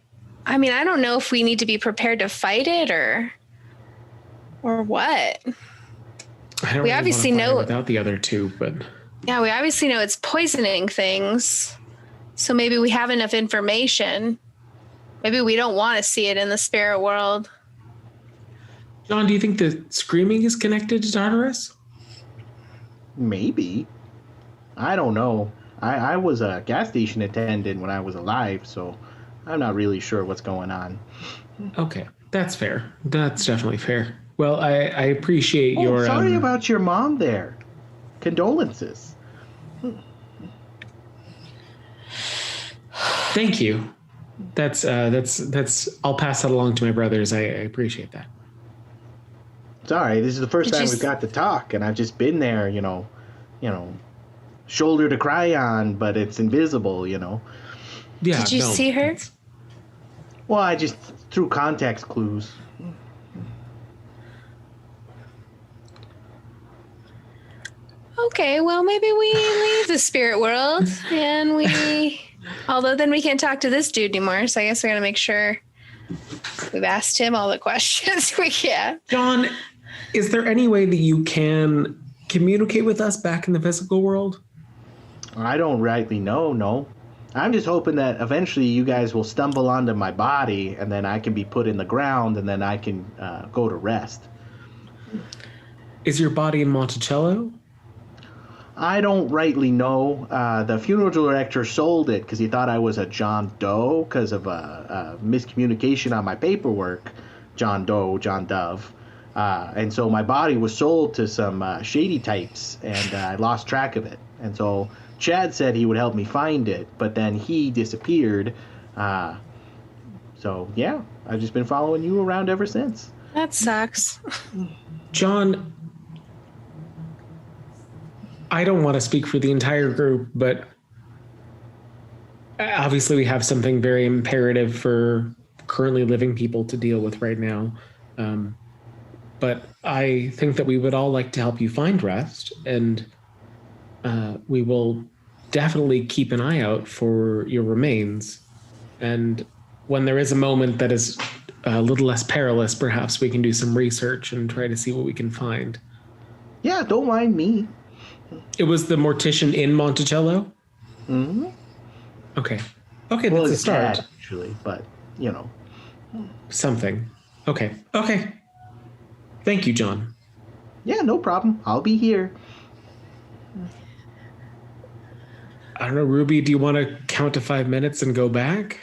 I mean, I don't know if we need to be prepared to fight it or what. I don't We really obviously wanna fight it know- without the other two, but Yeah, we obviously know it's poisoning things. So maybe we have enough information. Maybe we don't want to see it in the spirit world. John, do you think the screaming is connected to Tartarus? Maybe. I don't know. I was a gas station attendant when I was alive, so I'm not really sure what's going on. Okay, that's fair. That's definitely fair. Well, I appreciate Oh, your... sorry about your mom there. Condolences. Thank you. That's I'll pass that along to my brothers. I appreciate that. Sorry, this is the first Did time you we've s- got to talk, and I've just been there, shoulder to cry on, but it's invisible, Yeah. Did you no, see her? Well, I just threw context clues. Okay, well, maybe we leave the spirit world and although then we can't talk to this dude anymore. So I guess we got to make sure we've asked him all the questions we can. John, is there any way that you can communicate with us back in the physical world? I don't rightly know, no. I'm just hoping that eventually you guys will stumble onto my body, and then I can be put in the ground, and then I can go to rest. Is your body in Monticello? I don't rightly know. The funeral director sold it because he thought I was a John Doe because of a miscommunication on my paperwork. John Doe, John Dove. And so my body was sold to some shady types, and I lost track of it. And so Chad said he would help me find it, but then he disappeared. So, yeah, I've just been following you around ever since. That sucks. John, I don't want to speak for the entire group, but obviously we have something very imperative for currently living people to deal with right now. But I think that we would all like to help you find rest, and we will definitely keep an eye out for your remains. And when there is a moment that is a little less perilous, perhaps we can do some research and try to see what we can find. Yeah, don't mind me. It was the mortician in Monticello? Mm-hmm. Okay. Okay, Well, that's a it's start. Chad, actually, but, Something. Okay. Okay. Thank you, John. Yeah, no problem. I'll be here. I don't know, Ruby, do you want to count to 5 minutes and go back?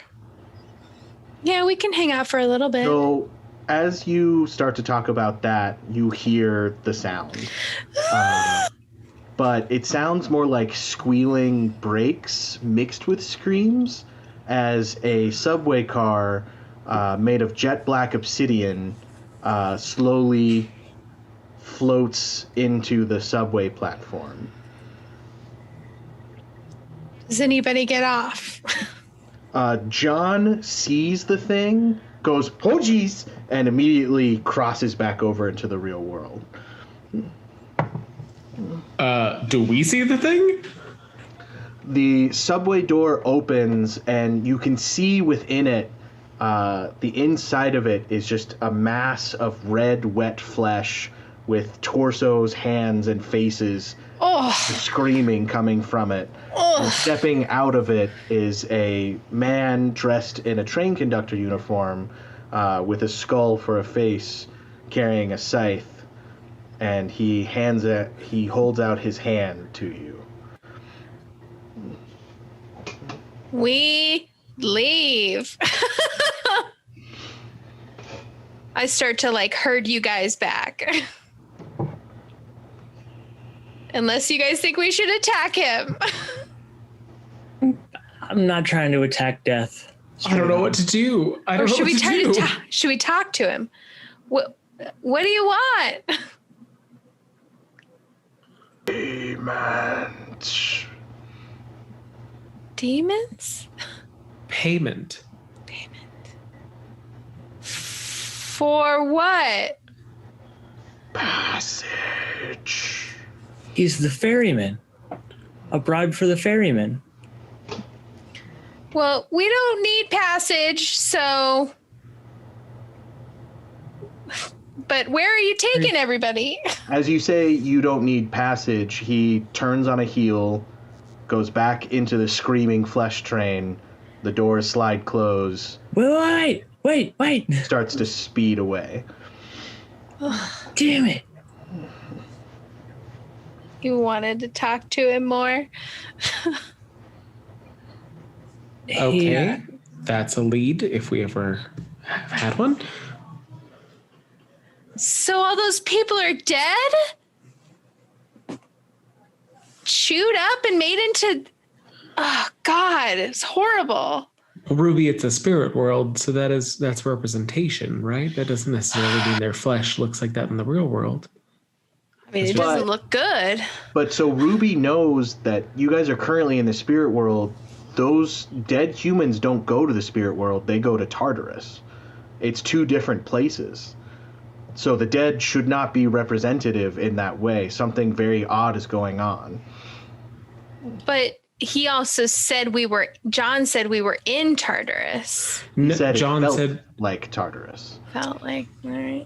Yeah, we can hang out for a little bit. So, as you start to talk about that, you hear the sound. But it sounds more like squealing brakes mixed with screams as a subway car made of jet black obsidian slowly floats into the subway platform. Does anybody get off? John sees the thing, goes, "Oh geez," and immediately crosses back over into the real world. Do we see the thing? The subway door opens, and you can see within it, the inside of it is just a mass of red, wet flesh with torsos, hands, and faces screaming coming from it. And stepping out of it is a man dressed in a train conductor uniform with a skull for a face, carrying a scythe. And he holds out his hand to you. We leave. I start to herd you guys back. Unless you guys think we should attack him. I'm not trying to attack death. I don't know what to do. I don't know what to do. Should we talk to him? What do you want? Demons? Payment. For what? Passage. He's the ferryman. A bribe for the ferryman. Well, we don't need passage, so... But where are you taking everybody? As you say you don't need passage, he turns on a heel, goes back into the screaming flesh train, the doors slide close, Wait! starts to speed away. Damn it. You wanted to talk to him more? Okay. Yeah. That's a lead if we ever have had one. So all those people are dead? Chewed up and made into... Oh, God, it's horrible. Ruby, it's a spirit world, so that's representation, right? That doesn't necessarily mean their flesh looks like that in the real world. I mean, it doesn't look good. But so Ruby knows that you guys are currently in the spirit world. Those dead humans don't go to the spirit world. They go to Tartarus. It's two different places. So the dead should not be representative in that way. Something very odd is going on. But he also said John said we were in Tartarus. John felt said like Tartarus. Felt like, all right.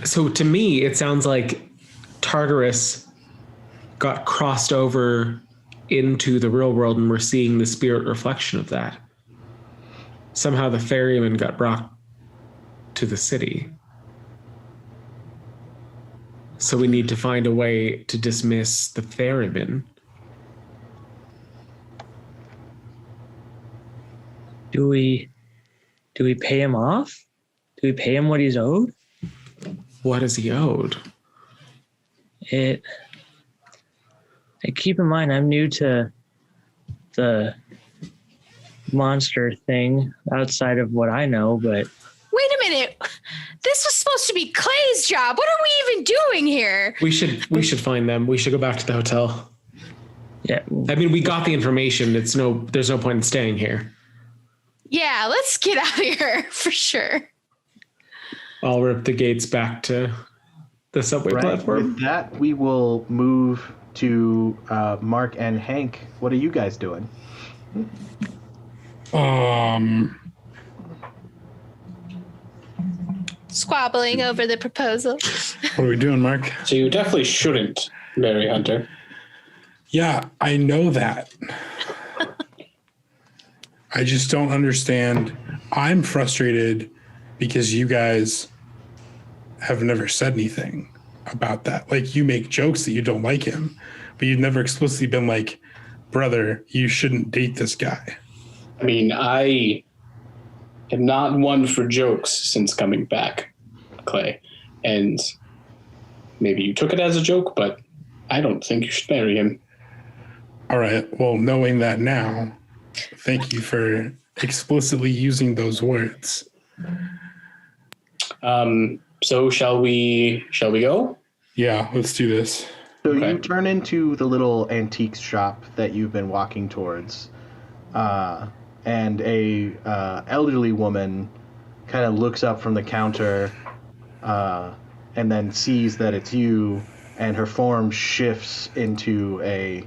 So to me, it sounds like Tartarus got crossed over into the real world and we're seeing the spirit reflection of that. Somehow the ferryman got brought to the city. So we need to find a way to dismiss the ferryman. Do we pay him off? Do we pay him what he's owed? What is he owed? And keep in mind, I'm new to the monster thing outside of what I know, but Wait a minute. This was supposed to be Clay's job. What are we even doing here? We should find them. We should go back to the hotel. yeah, I mean, we got the information. There's no point in staying here. Yeah, let's get out of here for sure. I'll rip the gates back to the subway platform. With that, we will move to Mark and Hank. What are you guys doing? Squabbling over the proposal. What are we doing, Mark? So you definitely shouldn't marry Hunter. Yeah, I know that. I just don't understand. I'm frustrated because you guys have never said anything about that. Like, you make jokes that you don't like him, but you've never explicitly been like, brother, you shouldn't date this guy. I mean, I am not one for jokes since coming back, Clay. And maybe you took it as a joke, but I don't think you should marry him. All right. Well, knowing that now, thank you for explicitly using those words. So shall we go? Yeah, let's do this. So Okay. you turn into the little antiques shop that you've been walking towards, and a elderly woman kind of looks up from the counter, and then sees that it's you, and her form shifts into a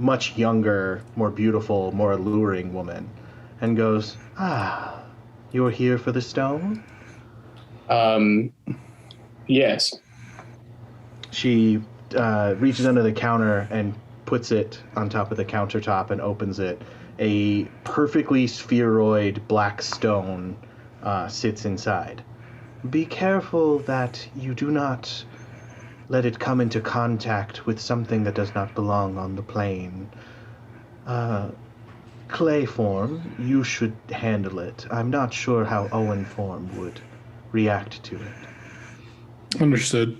much younger, more beautiful, more alluring woman, and goes, "Ah, you're here for the stone?" Yes. She reaches under the counter and puts it on top of the countertop and opens it. A perfectly spheroid black stone sits inside. Be careful that you do not let it come into contact with something that does not belong on the plane. Clay form, you should handle it. I'm not sure how Owen form would react to it. Understood.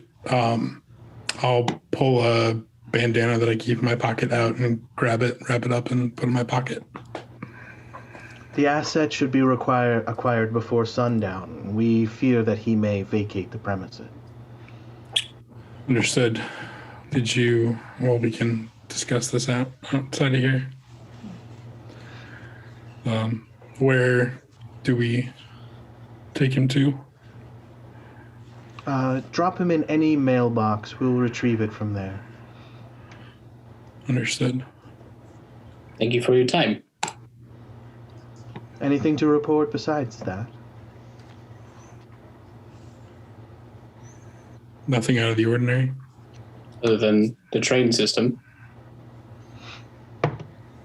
I'll pull a bandana that I keep in my pocket out and grab it, wrap it up, and put it in my pocket. The asset should be acquired before sundown. We fear that he may vacate the premises. Understood. Well, we can discuss this outside of here. Where do we take him to? Drop him in any mailbox. We'll retrieve it from there. Understood. Thank you for your time. Anything to report besides that? Nothing out of the ordinary. Other than the train system.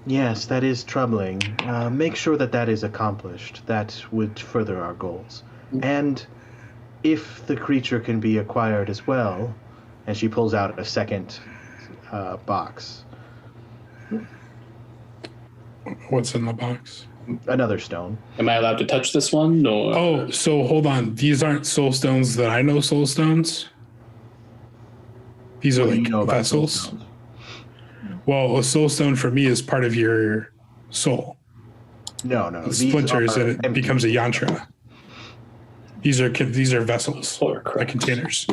Yes, that is troubling. Make sure that is accomplished. That would further our goals. And if the creature can be acquired as well, and she pulls out a second box. What's in the box? Another stone. Am I allowed to touch this one? Or Oh, so hold on. These aren't soul stones that I know soul stones? These are What do like you know about soul vessels? stones? Well, a soul stone for me is part of your soul. No. These splinters, are and it empty. becomes a yantra. These are vessels, Or crap. like containers.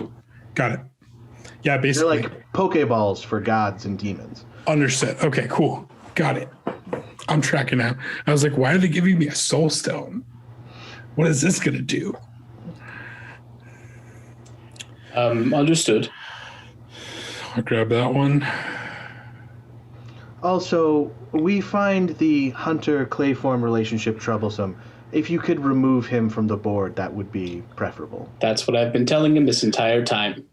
Got it. Yeah, They're basically. like Pokeballs for gods and demons. Understood. Okay, cool. Got it. I'm tracking now. I was like, why are they giving me a soul stone? What is this going to do? Understood. I'll grab that one. Also, we find the hunter-clayform relationship troublesome. If you could remove him from the board, that would be preferable. That's what I've been telling him this entire time.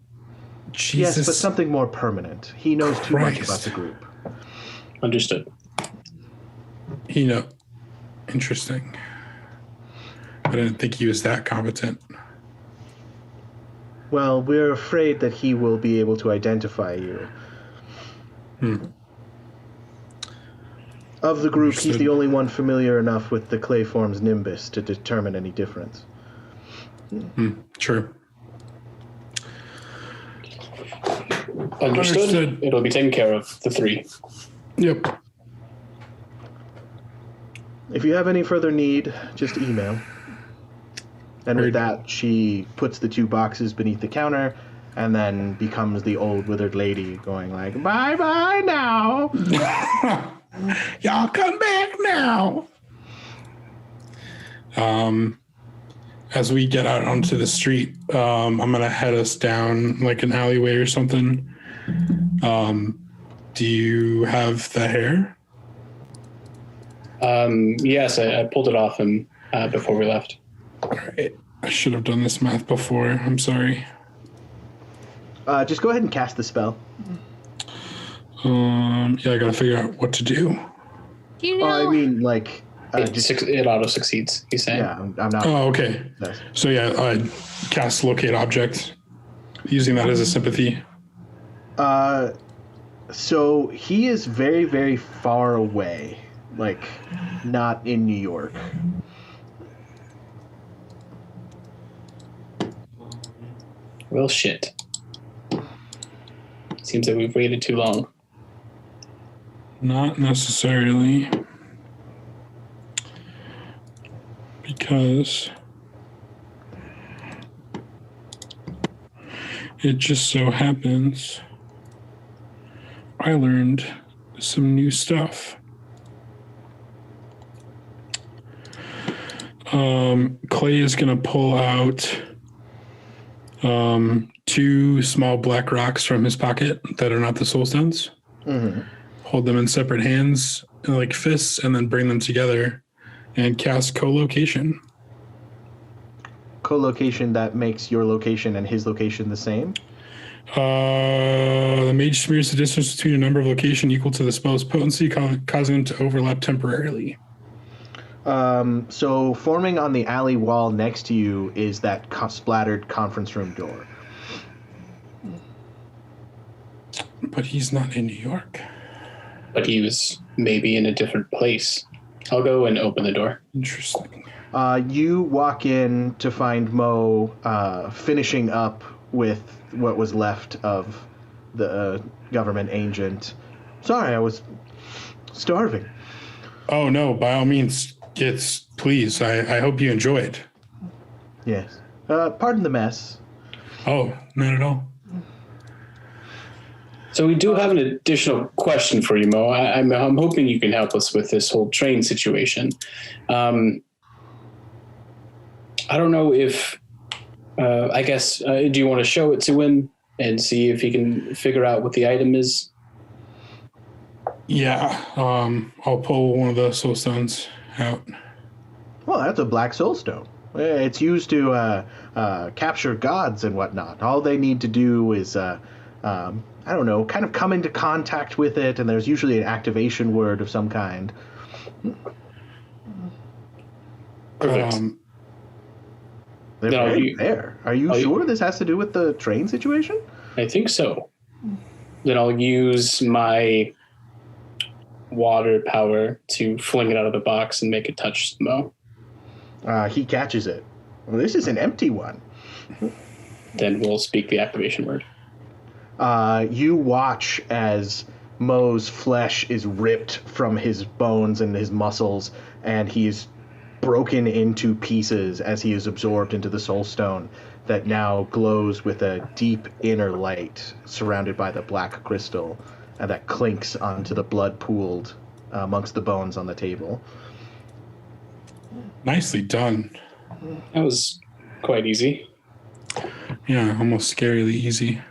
Jesus. Yes, but something more permanent. He knows too much Christ. about the group. Understood. Interesting. I didn't think he was that competent. Well, we're afraid that he will be able to identify you. Of the group, he's Understood. the only one familiar enough with the clayform's nimbus to determine any difference. True. Understood. Understood. It'll be taken care of, the 3. Yep. If you have any further need, just email. And with Very that, she puts the 2 boxes beneath the counter and then becomes the old withered lady going like, bye-bye now. Y'all come back now. As we get out onto the street, I'm gonna head us down like an alleyway or something. Do you have the hair? Yes, I pulled it off him before we left. All right. I should have done this math before. I'm sorry. Just go ahead and cast the spell. Yeah, I gotta figure out what to do. Do you know? I mean, like, It auto succeeds, he's saying. yeah, I'm not. Oh, okay. Nice. So yeah, I cast locate object, using that as a sympathy. So he is very, very far away, like, not in New York. Well, shit. Seems that we've waited too long. Not necessarily. Because it just so happens I learned some new stuff. Clay is going to pull out 2 small black rocks from his pocket that are not the soul stones. Mm-hmm. Hold them in separate hands, like fists, and then bring them together and cast co-location. Co-location that makes your location and his location the same? The mage smears the distance between a number of location equal to the spell's potency, causing them to overlap temporarily. So forming on the alley wall next to you is that splattered conference room door. But he's not in New York. But he was maybe in a different place. I'll go and open the door. Interesting. You walk in to find Mo finishing up with what was left of the government agent. Sorry, I was starving. Oh, no, by all means, please. I hope you enjoyed. Yes. Pardon the mess. Oh, not at all. So we do have an additional question for you, Mo. I'm hoping you can help us with this whole train situation. I don't know if, I guess, do you want to show it to him and see if he can figure out what the item is? Yeah, I'll pull one of the soul stones out. Well, that's a black soul stone. It's used to capture gods and whatnot. All they need to do is, I don't know, kind of come into contact with it, and there's usually an activation word of some kind. Perfect. They're No, very fair. Are you sure this has to do with the train situation? I think so. Then I'll use my water power to fling it out of the box and make it touch Mo. He catches it. Well, this is an empty one. Then we'll speak the activation word. You watch as Mo's flesh is ripped from his bones and his muscles, and he's broken into pieces as he is absorbed into the soul stone that now glows with a deep inner light surrounded by the black crystal, and that clinks onto the blood pooled amongst the bones on the table. Nicely done. That was quite easy. Yeah, almost scarily easy.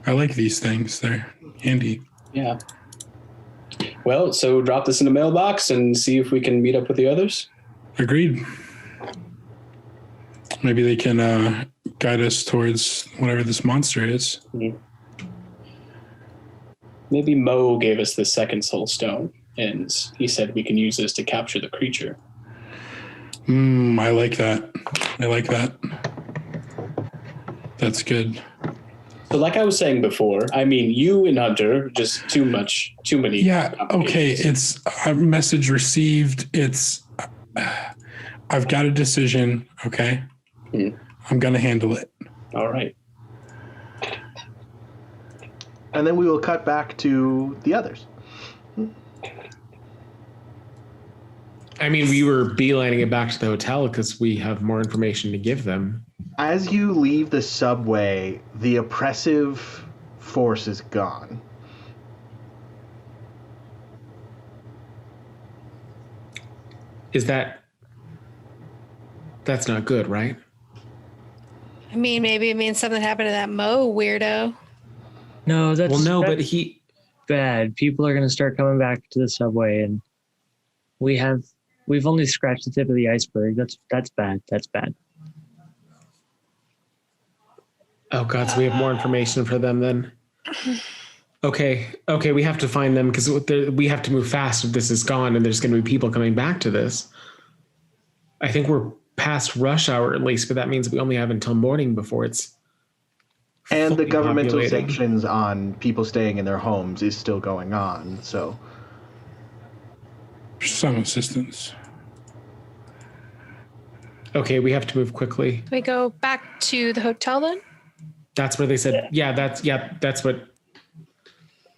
I like these things. They're handy. Yeah. Well, so drop this in the mailbox and see if we can meet up with the others. Agreed. Maybe they can guide us towards whatever this monster is. Mm-hmm. Maybe Mo gave us the second soul stone, and he said we can use this to capture the creature. I like that. I like that. That's good. So like I was saying before, I mean, you and Hunter, just too many. Yeah, okay. It's a message received. It's, I've got a decision, okay? I'm going to handle it. All right. And then we will cut back to the others. I mean, we were beelining it back to the hotel because we have more information to give them. As you leave the subway, the oppressive force is gone. That's not good, right? I mean, maybe it means something happened to that Mo weirdo. No, that's but that's bad. People are going to start coming back to the subway, and we've only scratched the tip of the iceberg. That's bad. That's bad. Oh God, so we have more information for them then. Okay, we have to find them because we have to move fast if this is gone and there's going to be people coming back to this. I think we're past rush hour at least, but that means we only have until morning before it's. And the governmental populating. sanctions on people staying in their homes is still going on, so. Some assistance. Okay, we have to move quickly. Can we go back to the hotel then? That's where they said, that's what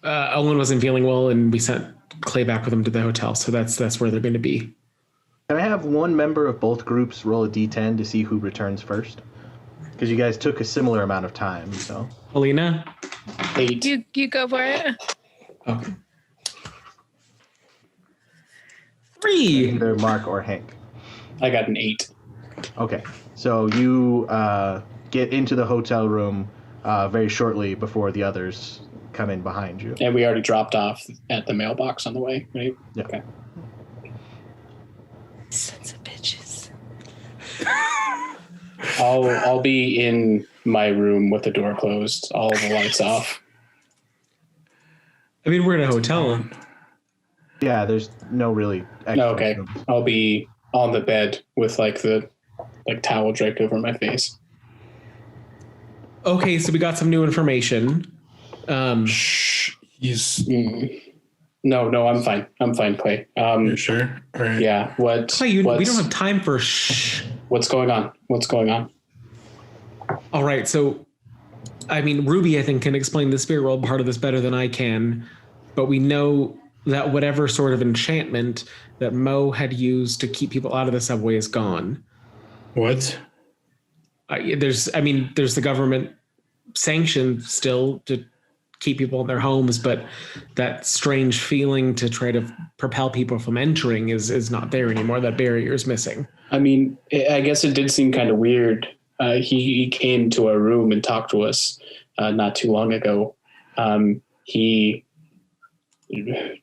Owen wasn't feeling well, and we sent Clay back with him to the hotel. So that's where they're going to be. Can I have one member of both groups roll a d10 to see who returns first? Because you guys took a similar amount of time, so. Helena? 8. You go for it. Okay. 3. Either Mark or Hank. I got an 8. Okay, so you get into the hotel room very shortly before the others come in behind you. And we already dropped off at the mailbox on the way, right? Yeah. Okay. Sons of bitches. I'll be in my room with the door closed, all the lights off. I mean, we're in a hotel. Yeah, there's no really extra Okay. rooms. I'll be on the bed with the towel draped over my face. Okay, so we got some new information. Shh. He's. No, I'm fine. I'm fine, Clay. You're sure? All right. Yeah. Clay, we don't have time for shh. What's going on? What's going on? All right, so, I mean, Ruby, I think, can explain the spirit world part of this better than I can, but we know that whatever sort of enchantment that Mo had used to keep people out of the subway is gone. What? There's the government sanction still to keep people in their homes, but that strange feeling to try to propel people from entering is not there anymore. That barrier is missing. I mean, I guess it did seem kind of weird. He came to our room and talked to us not too long ago. He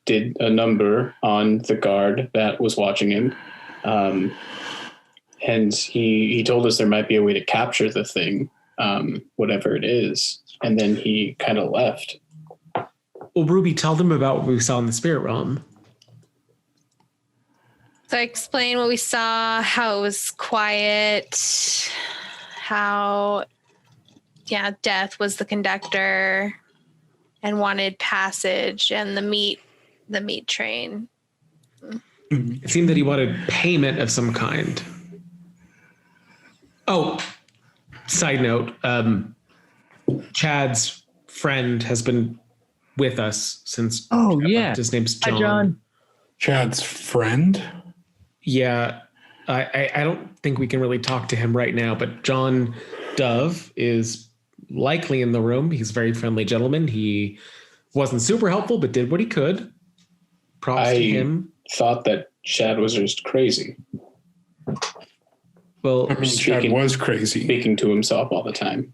did a number on the guard that was watching him. And he told us there might be a way to capture the thing, whatever it is. And then he kind of left. Well, Ruby, tell them about what we saw in the spirit realm. So I explained what we saw, how it was quiet, how, Death was the conductor and wanted passage, and the meat train. It seemed that he wanted payment of some kind. Oh, side note, Chad's friend has been with us since. Oh, yeah. His name's John. Hi, John. Chad's friend? Yeah, I don't think we can really talk to him right now, but John Dove is likely in the room. He's a very friendly gentleman. He wasn't super helpful, but did what he could. Props to him. Thought that Chad was just crazy. Well, I mean, Chad was crazy. Speaking to himself all the time.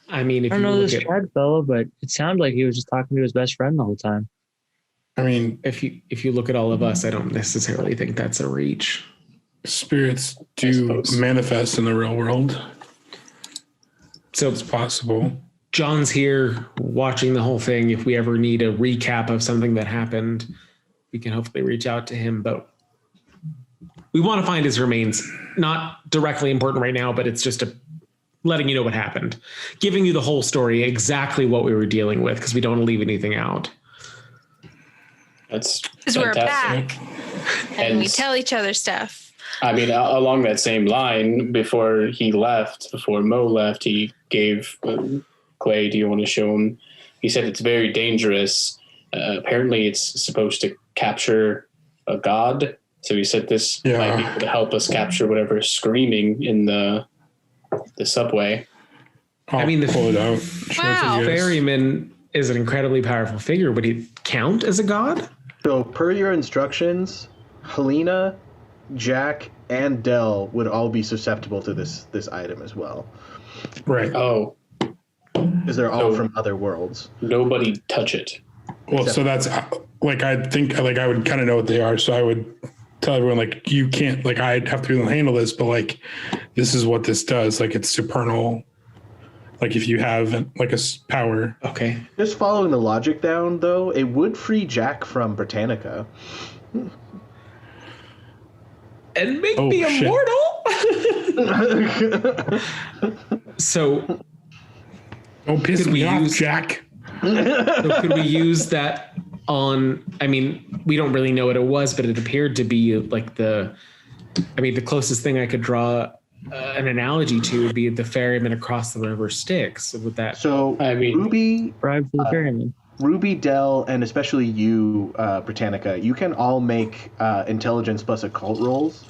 I mean, if I don't you know look this at, Chad fellow, but it sounded like he was just talking to his best friend the whole time. I mean, if you look at all of us, I don't necessarily think that's a reach. spirits do manifest in the real world. So It's possible. John's here watching the whole thing. If we ever need a recap of something that happened, we can hopefully reach out to him. But we want to find his remains. Not directly important right now, but it's just letting you know what happened. Giving you the whole story, exactly what we were dealing with, because we don't want to leave anything out. That's Because we're back and we And- tell each other stuff. I mean, along that same line, before Mo left, he gave Clay, do you want to show him? He said it's very dangerous. Apparently, it's supposed to capture a god. So he said this might be able to help us capture whatever is screaming in the subway. I mean, pull it out. Wow. Ferryman is an incredibly powerful figure. Would he count as a god? So, per your instructions, Helena, Jack, and Dell would all be susceptible to this item as well, Right. Oh, because they're all So- from other worlds. nobody touch it. Well, so that's like, I think like I would kind of know what they are. So I would tell everyone like, you can't, like, I'd have to be able to handle this, but like, this is what this does. Like, it's supernal. Like, if you have like a power. Okay. Just following the logic down, though, it would free Jack from Britannica. And make Oh, me shit. immortal. So Don't piss Could we me off, use- Jack. So could we use that on, I mean, we don't really know what it was, but it appeared to be like the closest thing I could draw an analogy to would be the ferryman across the river Styx. Would that? So, I mean- Bribe for the ferryman. Ruby, Dell, and especially you, Britannica, you can all make intelligence plus occult rolls.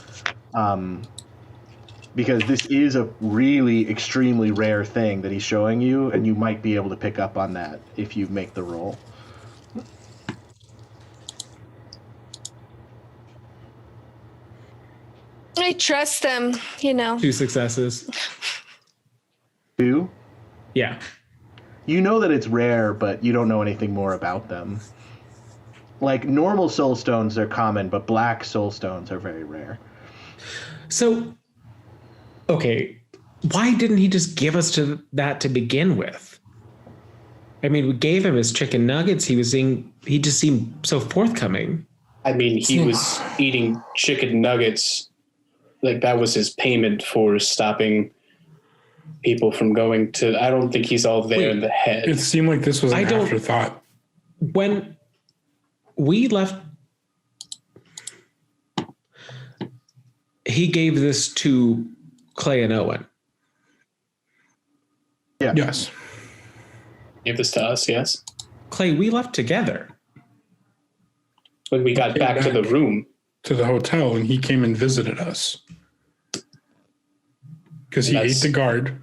Because this is a really extremely rare thing that he's showing you, and you might be able to pick up on that if you make the roll. I trust them, 2 successes. 2? Yeah. You know that it's rare, but you don't know anything more about them. Like, normal soul stones are common, but black soul stones are very rare. So, okay, why didn't he just give us that to begin with? I mean, we gave him his chicken nuggets. He just seemed so forthcoming. I mean, he was eating chicken nuggets. Like, that was his payment for stopping people from going to. I don't think he's all there in the head. It seemed like this was an afterthought. When we left, he gave this to Clay and Owen. Yeah. Yes. Give this to us, yes. Clay, we left together. When we got back to the room. To the hotel, and he came and visited us. Because he ate the guard.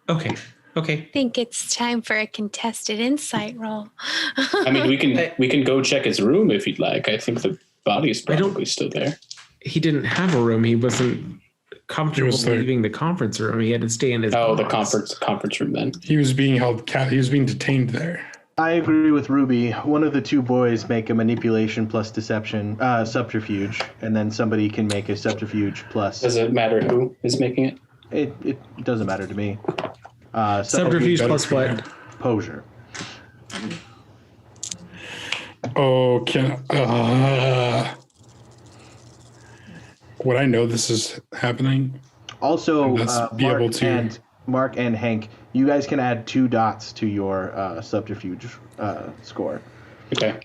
Okay. I think it's time for a contested insight roll. I mean, we can go check his room if you'd like. I think the body is probably still there. He didn't have a room. He wasn't comfortable leaving the conference room. He had to stay in his the box. conference room then. He was being he was being detained there. I agree with Ruby. One of the two boys make a manipulation plus deception, subterfuge, and then somebody can make a subterfuge plus. Does it matter who is making it? It doesn't matter to me. Subterfuge plus what? Posure. Oh, would I know this is happening? Also, Be able to- Mark and Hank, you guys can add 2 dots to your subterfuge score. Okay.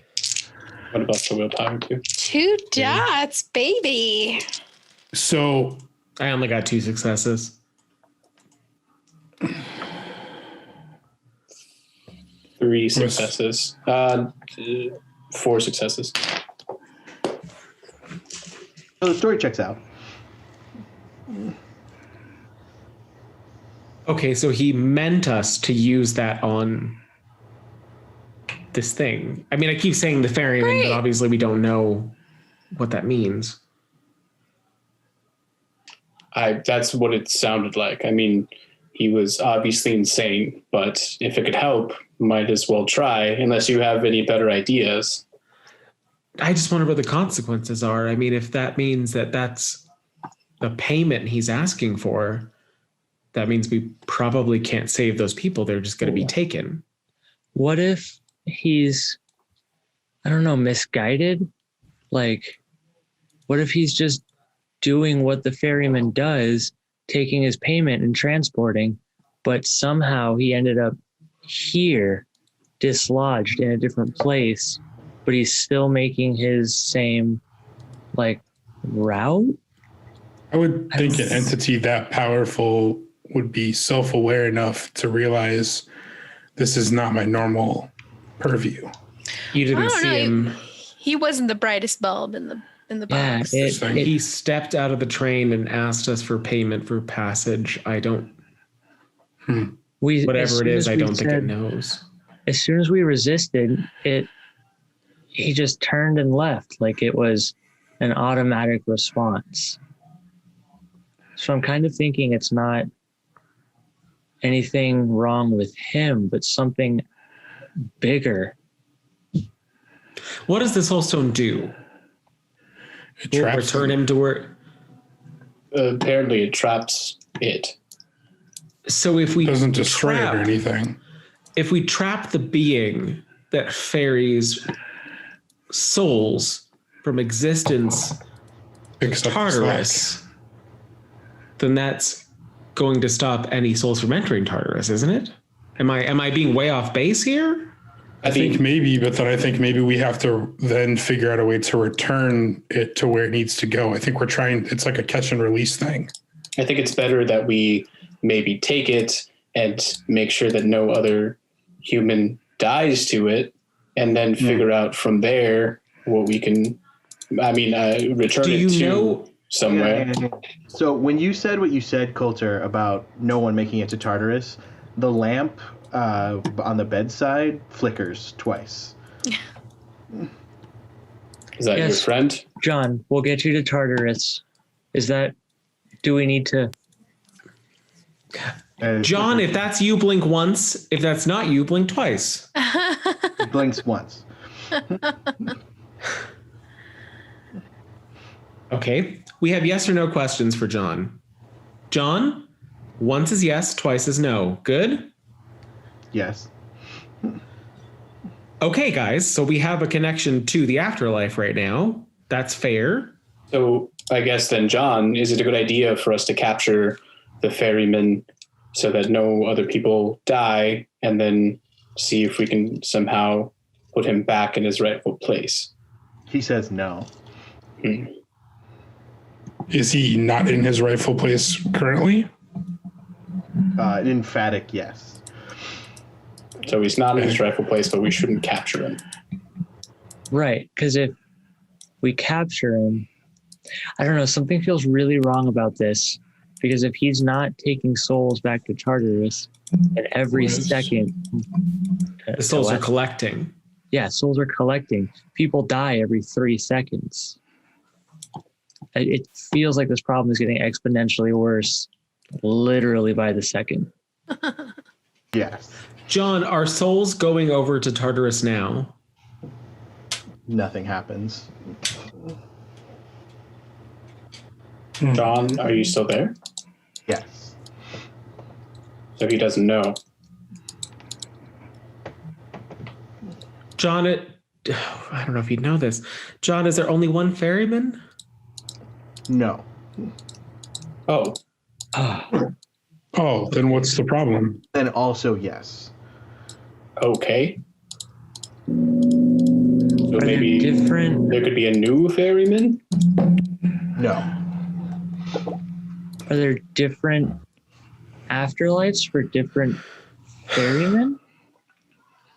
What about the willpower too? 2 dots, baby. So I only got 2 successes. 3 successes. 4 successes. So the story checks out. Okay, so he meant us to use that on this thing. I mean, I keep saying the ferryman, Great. but obviously we don't know what that means. That's what it sounded like. I mean, he was obviously insane, but if it could help, might as well try, unless you have any better ideas. I just wonder what the consequences are. I mean, if that means that that's the payment he's asking for, that means we probably can't save those people. They're just going to be taken. What if he's, I don't know, misguided? Like, what if he's just doing what the ferryman does, taking his payment and transporting, but somehow he ended up here, dislodged in a different place, but he's still making his same, like, route? I would think an entity that powerful would be self-aware enough to realize this is not my normal purview. You I didn't don't see know. him. He wasn't the brightest bulb in the Yeah, box. He stepped out of the train and asked us for payment for passage. I don't. Whatever it is, I don't think it knows. As soon as we resisted it, he just turned and left like it was an automatic response. So I'm kind of thinking it's not anything wrong with him, but something bigger. What does the soul stone do? It Will it traps return him. him to where? Apparently, it traps it. So if we Doesn't destroy it or trap, anything. if we trap the being that ferries souls from existence Picks up the slack. Tartarus, then that's going to stop any souls from entering Tartarus, isn't it? Am I being way off base here? I think maybe, but then I think maybe we have to then figure out a way to return it to where it needs to go. I think we're trying, it's like a catch and release thing. I think it's better that we maybe take it and make sure that no other human dies to it, and then figure out from there what we can, return Do it you to know? somewhere. So when you said what you said, Coulter, about no one making it to Tartarus, the lamp on the bedside flickers twice. Is that your Yes. friend? John, we'll get you to Tartarus. Do we need to? John, if that's you, blink once. If that's not you, blink twice. It blinks once. Okay. We have yes or no questions for John. John, once is yes, twice is no. Good? Yes. Okay, guys. So we have a connection to the afterlife right now. That's fair. So I guess then, John, is it a good idea for us to capture the ferryman so that no other people die, and then see if we can somehow put him back in his rightful place? He says no. Is he not in his rightful place currently? An emphatic yes. So he's not in his rightful place, but we shouldn't capture him. Right, because if we capture him, I don't know, something feels really wrong about this. Because if he's not taking souls back to Tartarus, and every second... The souls are collecting. Yeah, souls are collecting. People die every 3 seconds. It feels like this problem is getting exponentially worse, literally by the second. Yes. John, are souls going over to Tartarus now? Nothing happens. John, are you still there? Yes. So he doesn't know. John, I don't know if you'd know this. John, is there only one ferryman? No. Oh, Oh, then what's the problem? Then also yes. okay. So Are there maybe different? there could be a new ferryman? No. Are there different afterlives for different ferrymen?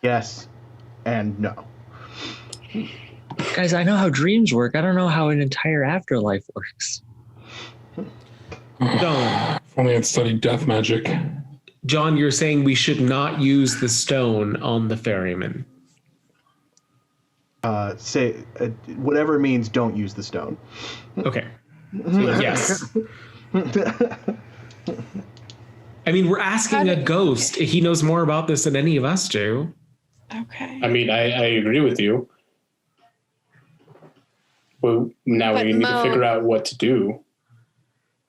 Yes. And no. Guys, I know how dreams work. I don't know how an entire afterlife works. John, If only I'd studied death magic. John, you're saying we should not use the stone on the ferryman. Say whatever means don't use the stone. Okay. So, yes. I mean, we're asking a ghost. He knows more about this than any of us do. Okay. I mean, I agree with you. Well, now But we need to Mo- figure out what to do.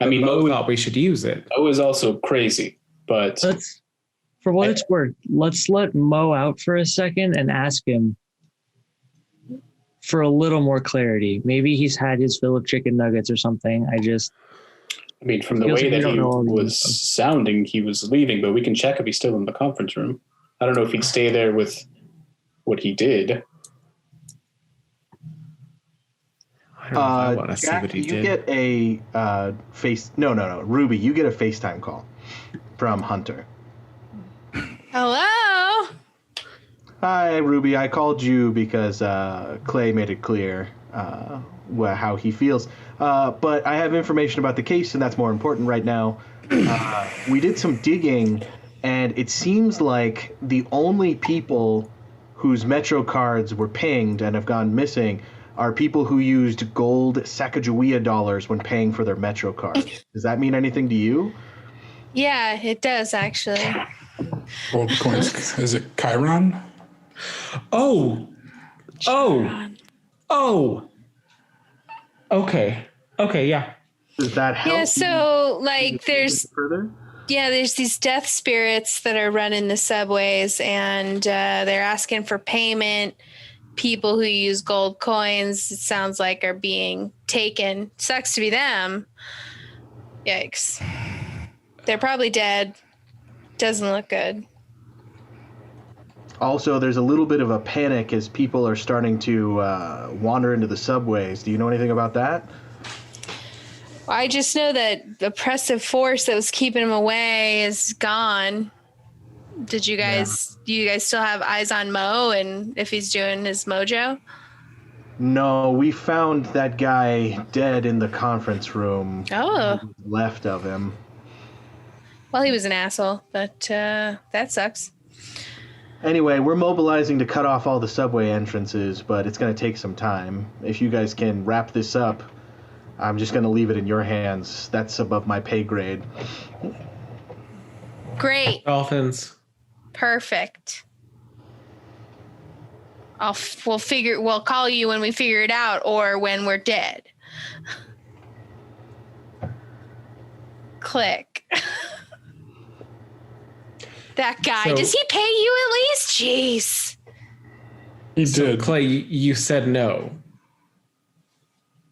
I mean, Mo Mo thought we should use it. is also crazy, but For what it's worth, let's let Mo out for a second and ask him for a little more clarity. Maybe he's had his fill of chicken nuggets or something. I mean, from the feels way like we that don't he know all the was info. sounding, he was leaving, but we can check if he's still in the conference room. I don't know if he'd stay there with what he did. I don't know if I want to see Jack, what he you did. get a Ruby, you get a FaceTime call from Hunter. Hello. Hi, Ruby. I called you because Clay made it clear how he feels. But I have information about the case, and that's more important right now. We did some digging, and it seems like the only people whose Metro cards were pinged and have gone missing are people who used gold Sacagawea dollars when paying for their Metro cards. Does that mean anything to you? Yeah, it does actually. Gold coins. Is it Chiron? Oh. Okay, yeah. Does that help? Yeah, so like there's further? there's these death spirits that are running the subways, and they're asking for payment. People who use gold coins, it sounds like, are being taken. Sucks to be them. Yikes. They're probably dead. Doesn't look good. Also, there's a little bit of a panic as people are starting to wander into the subways. Do you know anything about that? I just know that the oppressive force that was keeping him away is gone. Did you guys? Do you guys still have eyes on Mo and if he's doing his mojo? No, we found that guy dead in the conference room. Oh, Left of him. well, he was an asshole, but that sucks. Anyway, we're mobilizing to cut off all the subway entrances, but it's going to take some time. If you guys can wrap this up, I'm just going to leave it in your hands. That's above my pay grade. Great, Dolphins. perfect. We'll call you when we figure it out or when we're dead. Click. That guy, So- does he pay you at least? Jeez. He So, did. Clay, you said no.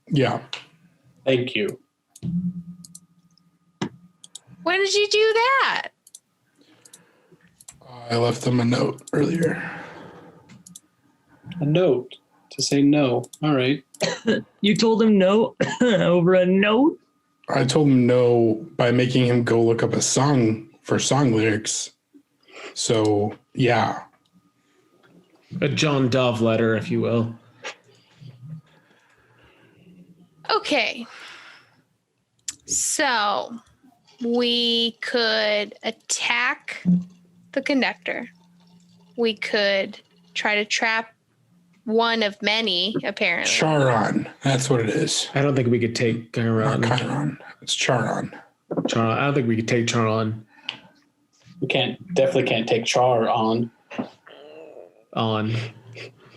Yeah. Thank you. When did you do that? I left them a note earlier. A note to say no. All right. You told him no over a note? I told him no by making him go look up a song for song lyrics. So, yeah. A John Dove letter, if you will. Okay. So we could attack the conductor. We could try to trap one of many, apparently. Charon. That's what it is. I don't think we could take Chiron. Not Chiron. It's Charon. Charon. I don't think we could take Charon We definitely can't take Char on. on.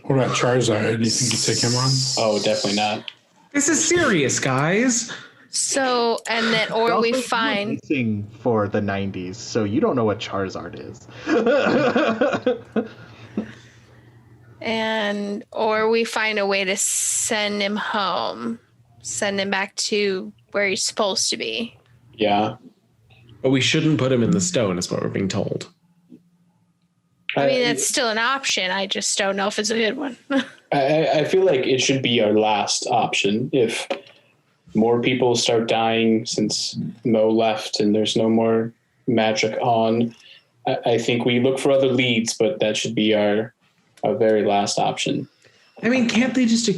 What about Charizard? Do you think you take him on? Oh, definitely not. This is serious, guys. So, and then, or we find, Racing for the 90s, so you don't know what Charizard is. or we find a way to send him home, send him back to where he's supposed to be. Yeah. But we shouldn't put him in the stone, is what we're being told. I mean, that's still an option. I just don't know if it's a good one. I feel like it should be our last option. If more people start dying since Mo left and there's no more magic on, I think we look for other leads, but that should be our very last option. I mean, can't they just?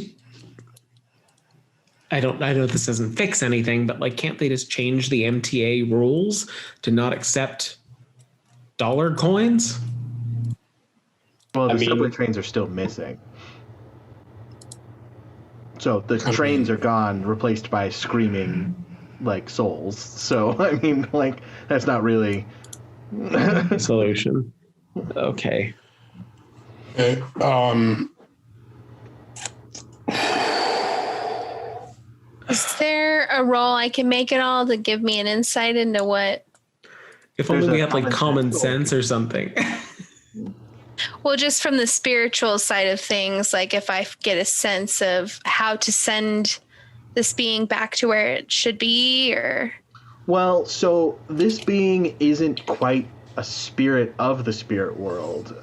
I know this doesn't fix anything, but like, can't they just change the MTA rules to not accept dollar coins? Well, the subway trains are still missing. So the trains are gone, replaced by screaming, like, souls. So, I mean, like, that's not really... Solution. Okay. Is there a role I can make at all to give me an insight into what? If only we had like common sense or something. Well, just from the spiritual side of things, like if I get a sense of how to send this being back to where it should be, or... Well, so this being isn't quite a spirit of the spirit world.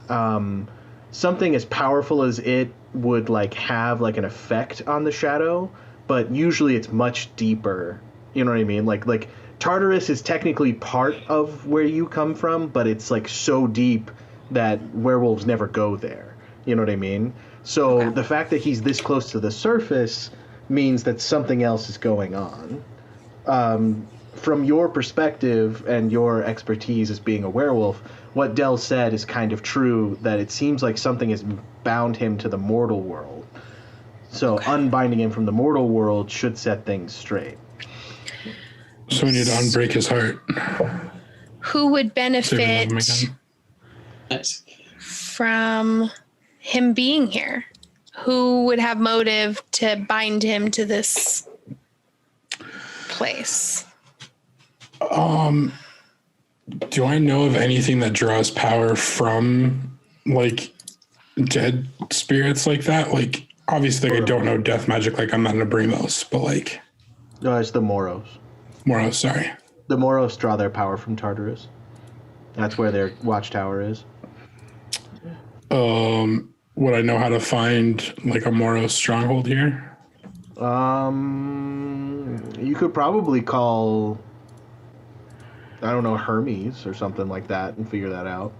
Something as powerful as it would like have like an effect on the shadow, but usually it's much deeper. You know what I mean? Like Tartarus is technically part of where you come from, but it's like so deep that werewolves never go there. You know what I mean? So the fact that he's this close to the surface means that something else is going on. From your perspective and your expertise as being a werewolf, what Del said is kind of true, that it seems like something has bound him to the mortal world. So unbinding him from the mortal world should set things straight. So we need to unbreak his heart. Who would benefit Nice. from him being here? Who would have motive to bind him to this place? Do I know of anything that draws power from like dead spirits like that? Like, obviously, like, I don't know death magic. Like, I'm not gonna bring those, but like, No, it's the Moros. Moros, sorry. The Moros draw their power from Tartarus. That's where their watchtower is. Would I know how to find like a Moros stronghold here? You could probably call, I don't know, Hermes or something like that and figure that out.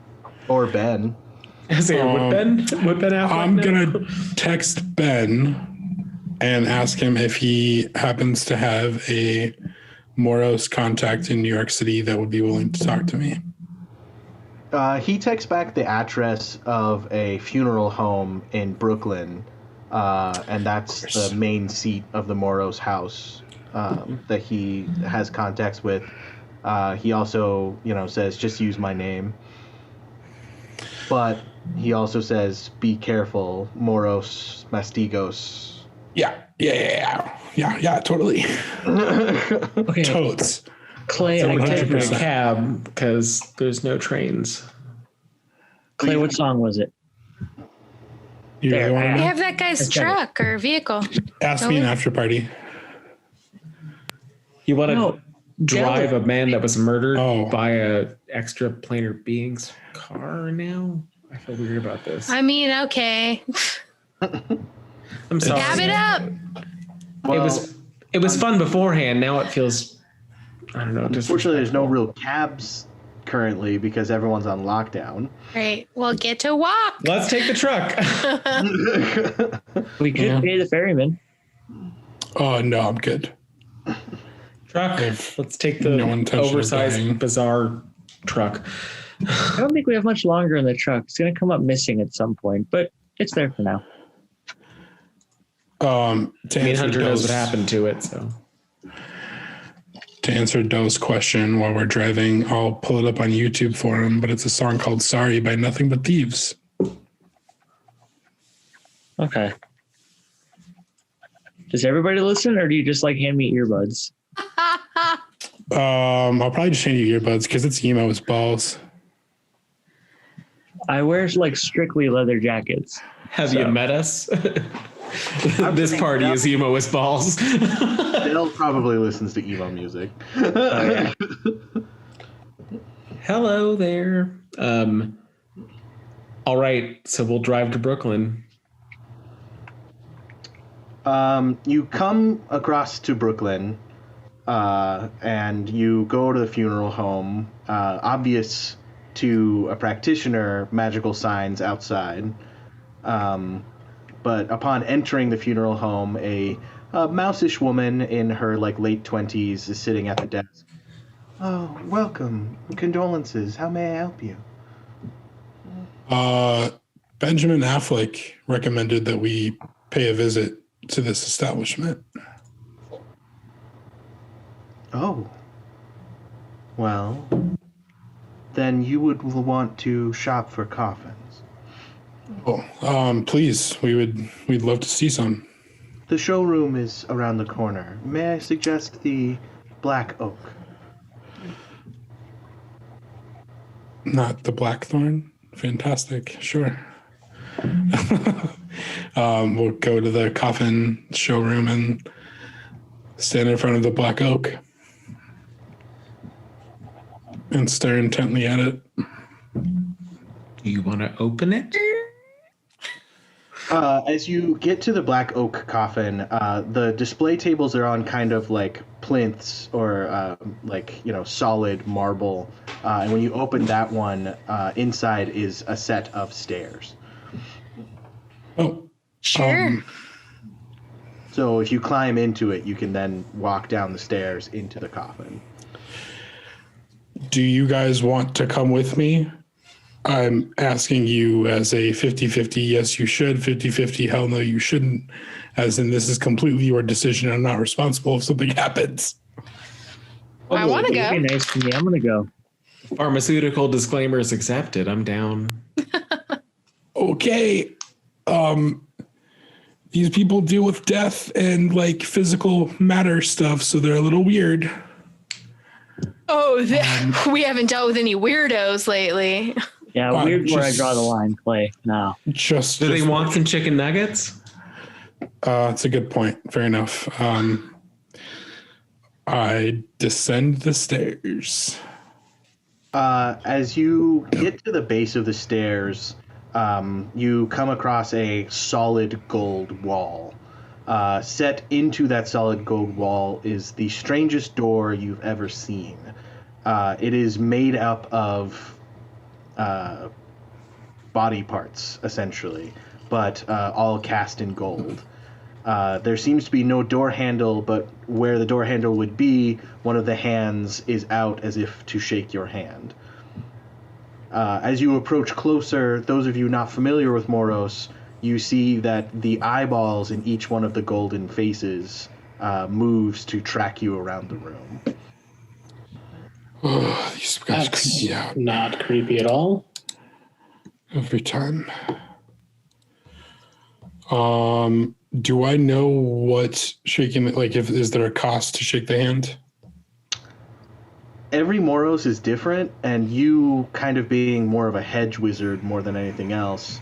Or Ben. Would Ben Affleck I'm know? gonna text Ben and ask him if he happens to have a Moros contact in New York City that would be willing to talk to me. He texts back the address of a funeral home in Brooklyn, and that's the main seat of the Moros house that he has contacts with. He also, says, just use my name. But he also says, be careful, Moros Mastigos. Yeah, totally. Okay, Totes. Clay, So I we're get taking a 100%. cab because there's no trains. Clay, what song was it? You really There, want to I know? have that guy's Okay. truck or vehicle. Ask me an after party. You want to No, drive a man that was murdered Oh. by a extraplanar being's car now? I feel weird about this. I mean, okay. I'm sorry. Gab it up. It was fun beforehand. Now it feels, I don't know. Unfortunately, there's no real cabs currently because everyone's on lockdown. Right. Well, get to walk. Let's take the truck. We could pay the ferryman. Oh, no, I'm good. Truck. Let's take the no intention of dying. oversized, bizarre truck. I don't think we have much longer in the truck. It's going to come up missing at some point, but it's there for now. To answer Hunter knows Doe's- what happened to it, so. To answer Doe's question while we're driving, I'll pull it up on YouTube for him, but it's a song called Sorry by Nothing But Thieves. Okay. Does everybody listen, or do you just like hand me earbuds? I'll probably just hand you earbuds because it's emo as balls. I wear like strictly leather jackets. Have you met us? This party is emo as balls. Dale probably listens to emo music. Oh, yeah. Hello there. All right, so we'll drive to Brooklyn. You come across to Brooklyn, and you go to the funeral home. Obvious to a practitioner, magical signs outside. but upon entering the funeral home, a mouseish woman in her late 20s is sitting at the desk. Oh, welcome. Condolences. How may I help you? Benjamin Affleck recommended that we pay a visit to this establishment. Oh. Well, then you would want to shop for coffins. Oh, please, we'd love to see some. The showroom is around the corner. May I suggest the black oak? Not the blackthorn? Fantastic, sure. We'll go to the coffin showroom and stand in front of the black oak and stare intently at it. Do you want to open it? As you get to the black oak coffin, the display tables are on kind of plinths or solid marble. And when you open that one, inside is a set of stairs. Oh, Sure. So if you climb into it, you can then walk down the stairs into the coffin. do you guys want to come with me? I'm asking you as a 50-50, yes, you should, 50-50, hell no, you shouldn't, as in this is completely your decision. I'm not responsible if something happens. I want to It'd be go. nice to me. I'm gonna go. Pharmaceutical disclaimers accepted. I'm down. Okay. These people deal with death and physical matter stuff, so they're a little weird. Oh, we haven't dealt with any weirdos lately. Yeah, weird where I draw the line, Clay. No. Do they want some chicken nuggets? It's a good point. Fair enough. I descend the stairs. As you get to the base of the stairs, you come across a solid gold wall. Set into that solid gold wall is the strangest door you've ever seen. It is made up of body parts, essentially, but all cast in gold. There seems to be no door handle, but where the door handle would be, one of the hands is out as if to shake your hand. As you approach closer, those of you not familiar with Moros, you see that the eyeballs in each one of the golden faces moves to track you around the room. Oh, these guys That's creep me out not creepy at all. every time. Do I know what shaking is there a cost to shake the hand? Every Moros is different, and you kind of being more of a hedge wizard more than anything else,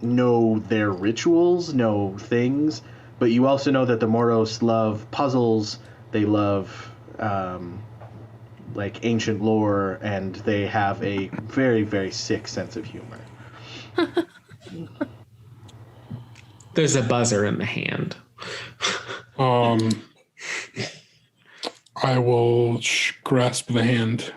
know their rituals, know things, but you also know that the Moros love puzzles, they love ancient lore, and they have a very, very sick sense of humor. There's a buzzer in the hand. I will grasp the hand.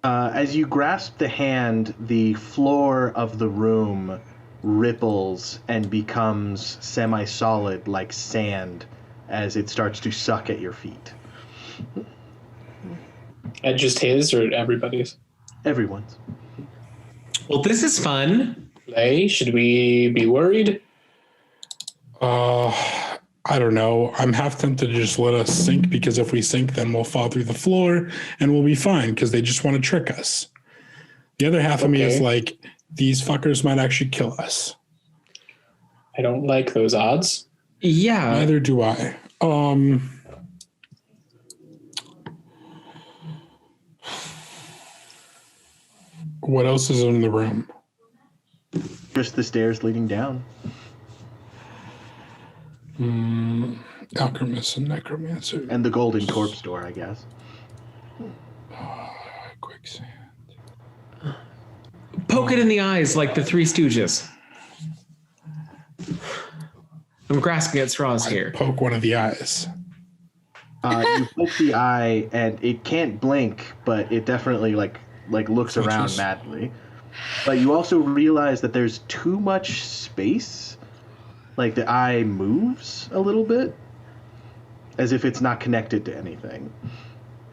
As you grasp the hand, the floor of the room ripples and becomes semi-solid like sand as it starts to suck at your feet. And just his or everybody's? Everyone's. Well, this is fun. Lay, should we be worried? I don't know. I'm half tempted to just let us sink, because if we sink, then we'll fall through the floor and we'll be fine, because they just want to trick us. The other half of me is these fuckers might actually kill us. I don't like those odds. Yeah. Neither do I. What else is in the room? Just the stairs leading down. Alchemist and necromancer. And the golden corpse door, I guess. Quicksand. Poke it in the eyes like the Three Stooges. I'm grasping at straws here. Poke one of the eyes. You poke the eye, and it can't blink, but it definitely looks around madly. But you also realize that there's too much space. Like the eye moves a little bit, as if it's not connected to anything.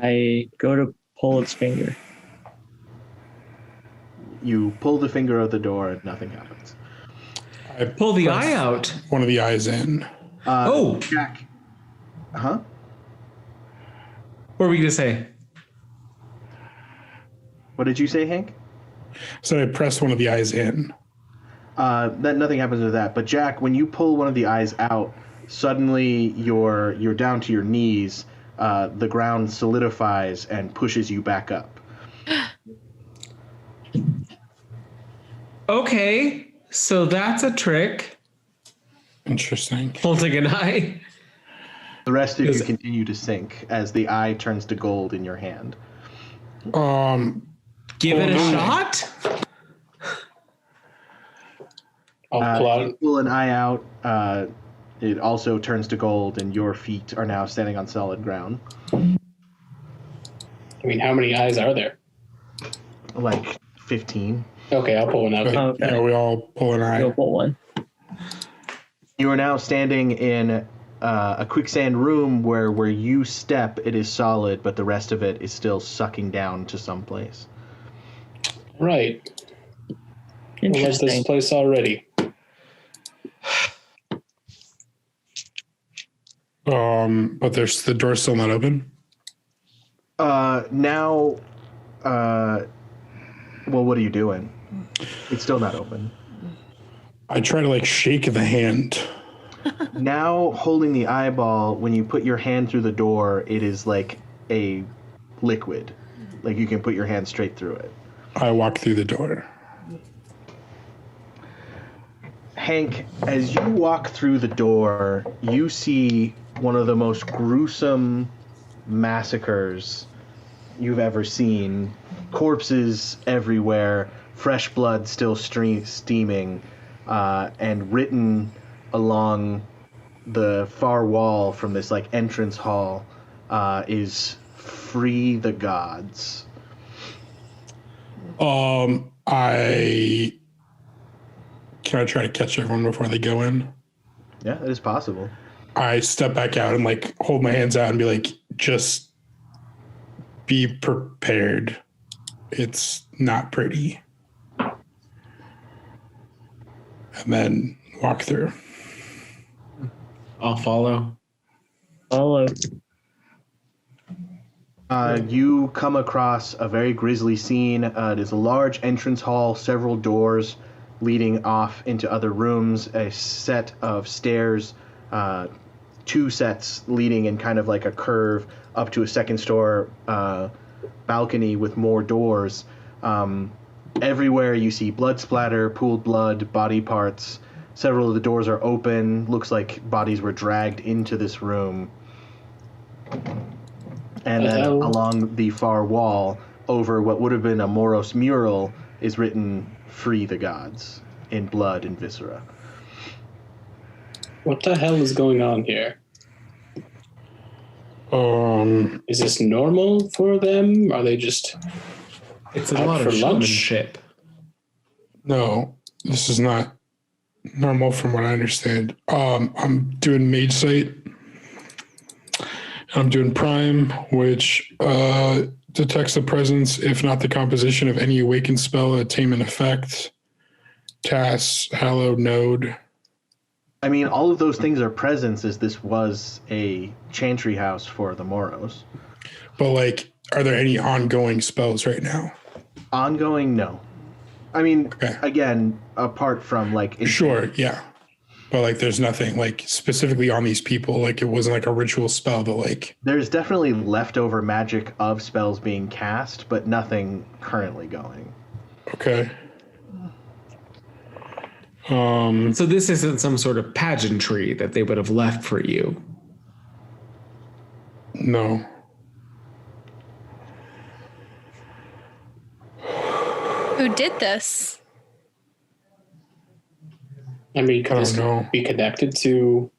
I go to pull its finger. You pull the finger of the door and nothing happens. I Pull the press eye out. one of the eyes in. Jack. Huh? What were we going to say? What did you say, Hank? So I press one of the eyes in. That nothing happens with that. But Jack, when you pull one of the eyes out, suddenly you're down to your knees. The ground solidifies and pushes you back up. Okay, so that's a trick. Interesting. Holding an eye. The rest of you continue to sink as the eye turns to gold in your hand. Give it a shot. I'll pull out. You pull an eye out. It also turns to gold, and your feet are now standing on solid ground. I mean, how many eyes are there? Like 15. Okay, I'll pull one out. Okay. Yeah, we all pull an eye. Go pull one. You are now standing in a quicksand room where you step, it is solid, but the rest of it is still sucking down to some place. Right. I love this Interesting. place already. But there's the door's still not open. Now, well, what are you doing? It's still not open. I try to like shake the hand. Now, holding the eyeball, when you put your hand through the door, it is like a liquid. Like you can put your hand straight through it. I walk through the door. Hank, as you walk through the door, you see one of the most gruesome massacres you've ever seen. Corpses everywhere, fresh blood still steaming, and written along the far wall from this like entrance hall is "Free the Gods." Can I try to catch everyone before they go in? Yeah, that is possible. I step back out and like hold my hands out and be like, just be prepared. It's not pretty. And then walk through. I'll follow. Follow. You come across a very grisly scene. It is a large entrance hall, several doors leading off into other rooms, a set of stairs, two sets leading in kind of like a curve up to a second store balcony with more doors. Everywhere you see blood splatter, pooled blood, body parts. Several of the doors are open. Looks like bodies were dragged into this room. And then along the far wall, over what would have been a Moros mural, is written "Free the Gods" in blood and viscera. What the hell is going on here? Is this normal for them? Are they just It's a out lot for of lunch? showmanship. No, this is not normal from what I understand. I'm doing Mage Sight. I'm doing Prime, which detects the presence, if not the composition, of any awakened spell, attainment effect, casts, hallowed node. I mean, all of those things are presents, as this was a chantry house for the Moros. But like, are there any ongoing spells right now? Ongoing, no. I mean, Okay. again, apart from like... Sure, yeah. But like, there's nothing like specifically on these people. Like, it wasn't like a ritual spell, but like, There's definitely leftover magic of spells being cast, but nothing currently going. okay. So this isn't some sort of pageantry that they would have left for you. No. Who did this? I mean, I could don't this know. be connected to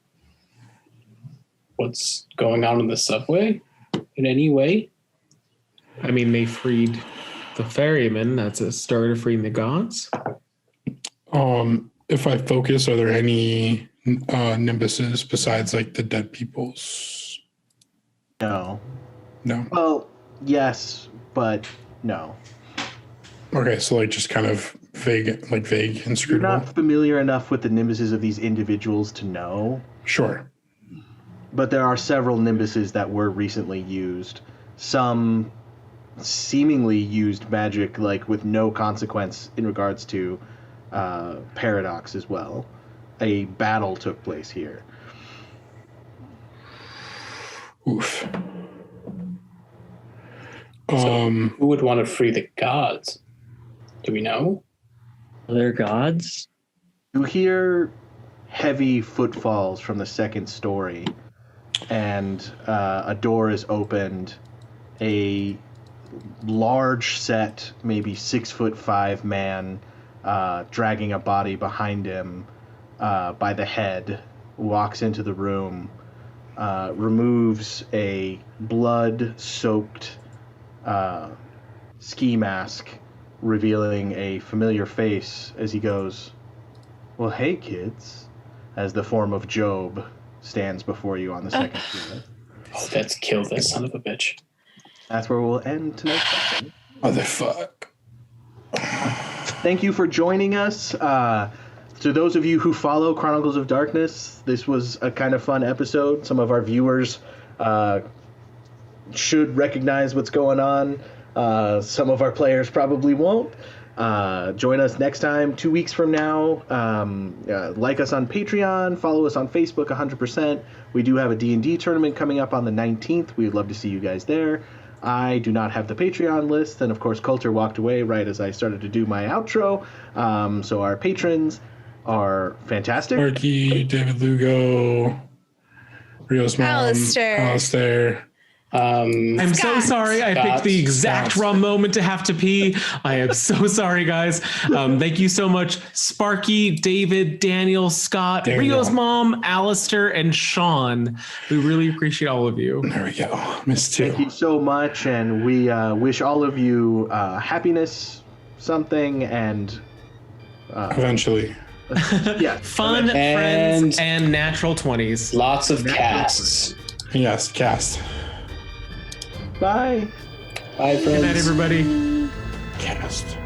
what's going on in the subway in any way? I mean, they freed the ferryman. That's a start of freeing the gods. If I focus, are there any nimbuses besides like the dead people's? No. No. Well, yes, but no. Okay, so like just kind of vague and You're inscrutable. not familiar enough with the nimbuses of these individuals to know, Sure. but there are several nimbuses that were recently used. Some seemingly used magic like with no consequence in regards to paradox as well. A battle took place here. Oof. So who would want to free the gods? Do we know? Other gods? You hear heavy footfalls from the second story, and a door is opened. A large set, maybe 6'5" man, dragging a body behind him by the head, walks into the room, removes a blood-soaked ski mask, revealing a familiar face as he goes, "Well, hey, kids," as the form of Job stands before you on the second floor. Oh, let's kill this son of a bitch. That's where we'll end tonight's session. Motherfuck. Thank you for joining us. To those of you who follow Chronicles of Darkness, this was a kind of fun episode. Some of our viewers should recognize what's going on. Some of our players probably won't. Join us next time, 2 weeks from now. Like us on Patreon, follow us on Facebook 100%. We do have a D&D tournament coming up on the 19th. We would love to see you guys there. I do not have the Patreon list, and of course Coulter walked away right as I started to do my outro. So our patrons are fantastic. Marky, David Lugo, Rio's mom, Alistair. I'm so sorry. I picked the exact Scott. wrong moment to have to pee. I am so sorry, guys. Thank you so much, Sparky, David, Daniel, Scott, Rio's mom, Alistair, and Sean. We really appreciate all of you. There we go. Missed two. Thank you so much, and we wish all of you happiness, something, and Eventually. yeah, Fun, friends, and natural 20s. Lots of casts. Yes, cast. Bye. Bye, friends. Good night, everybody. Cast.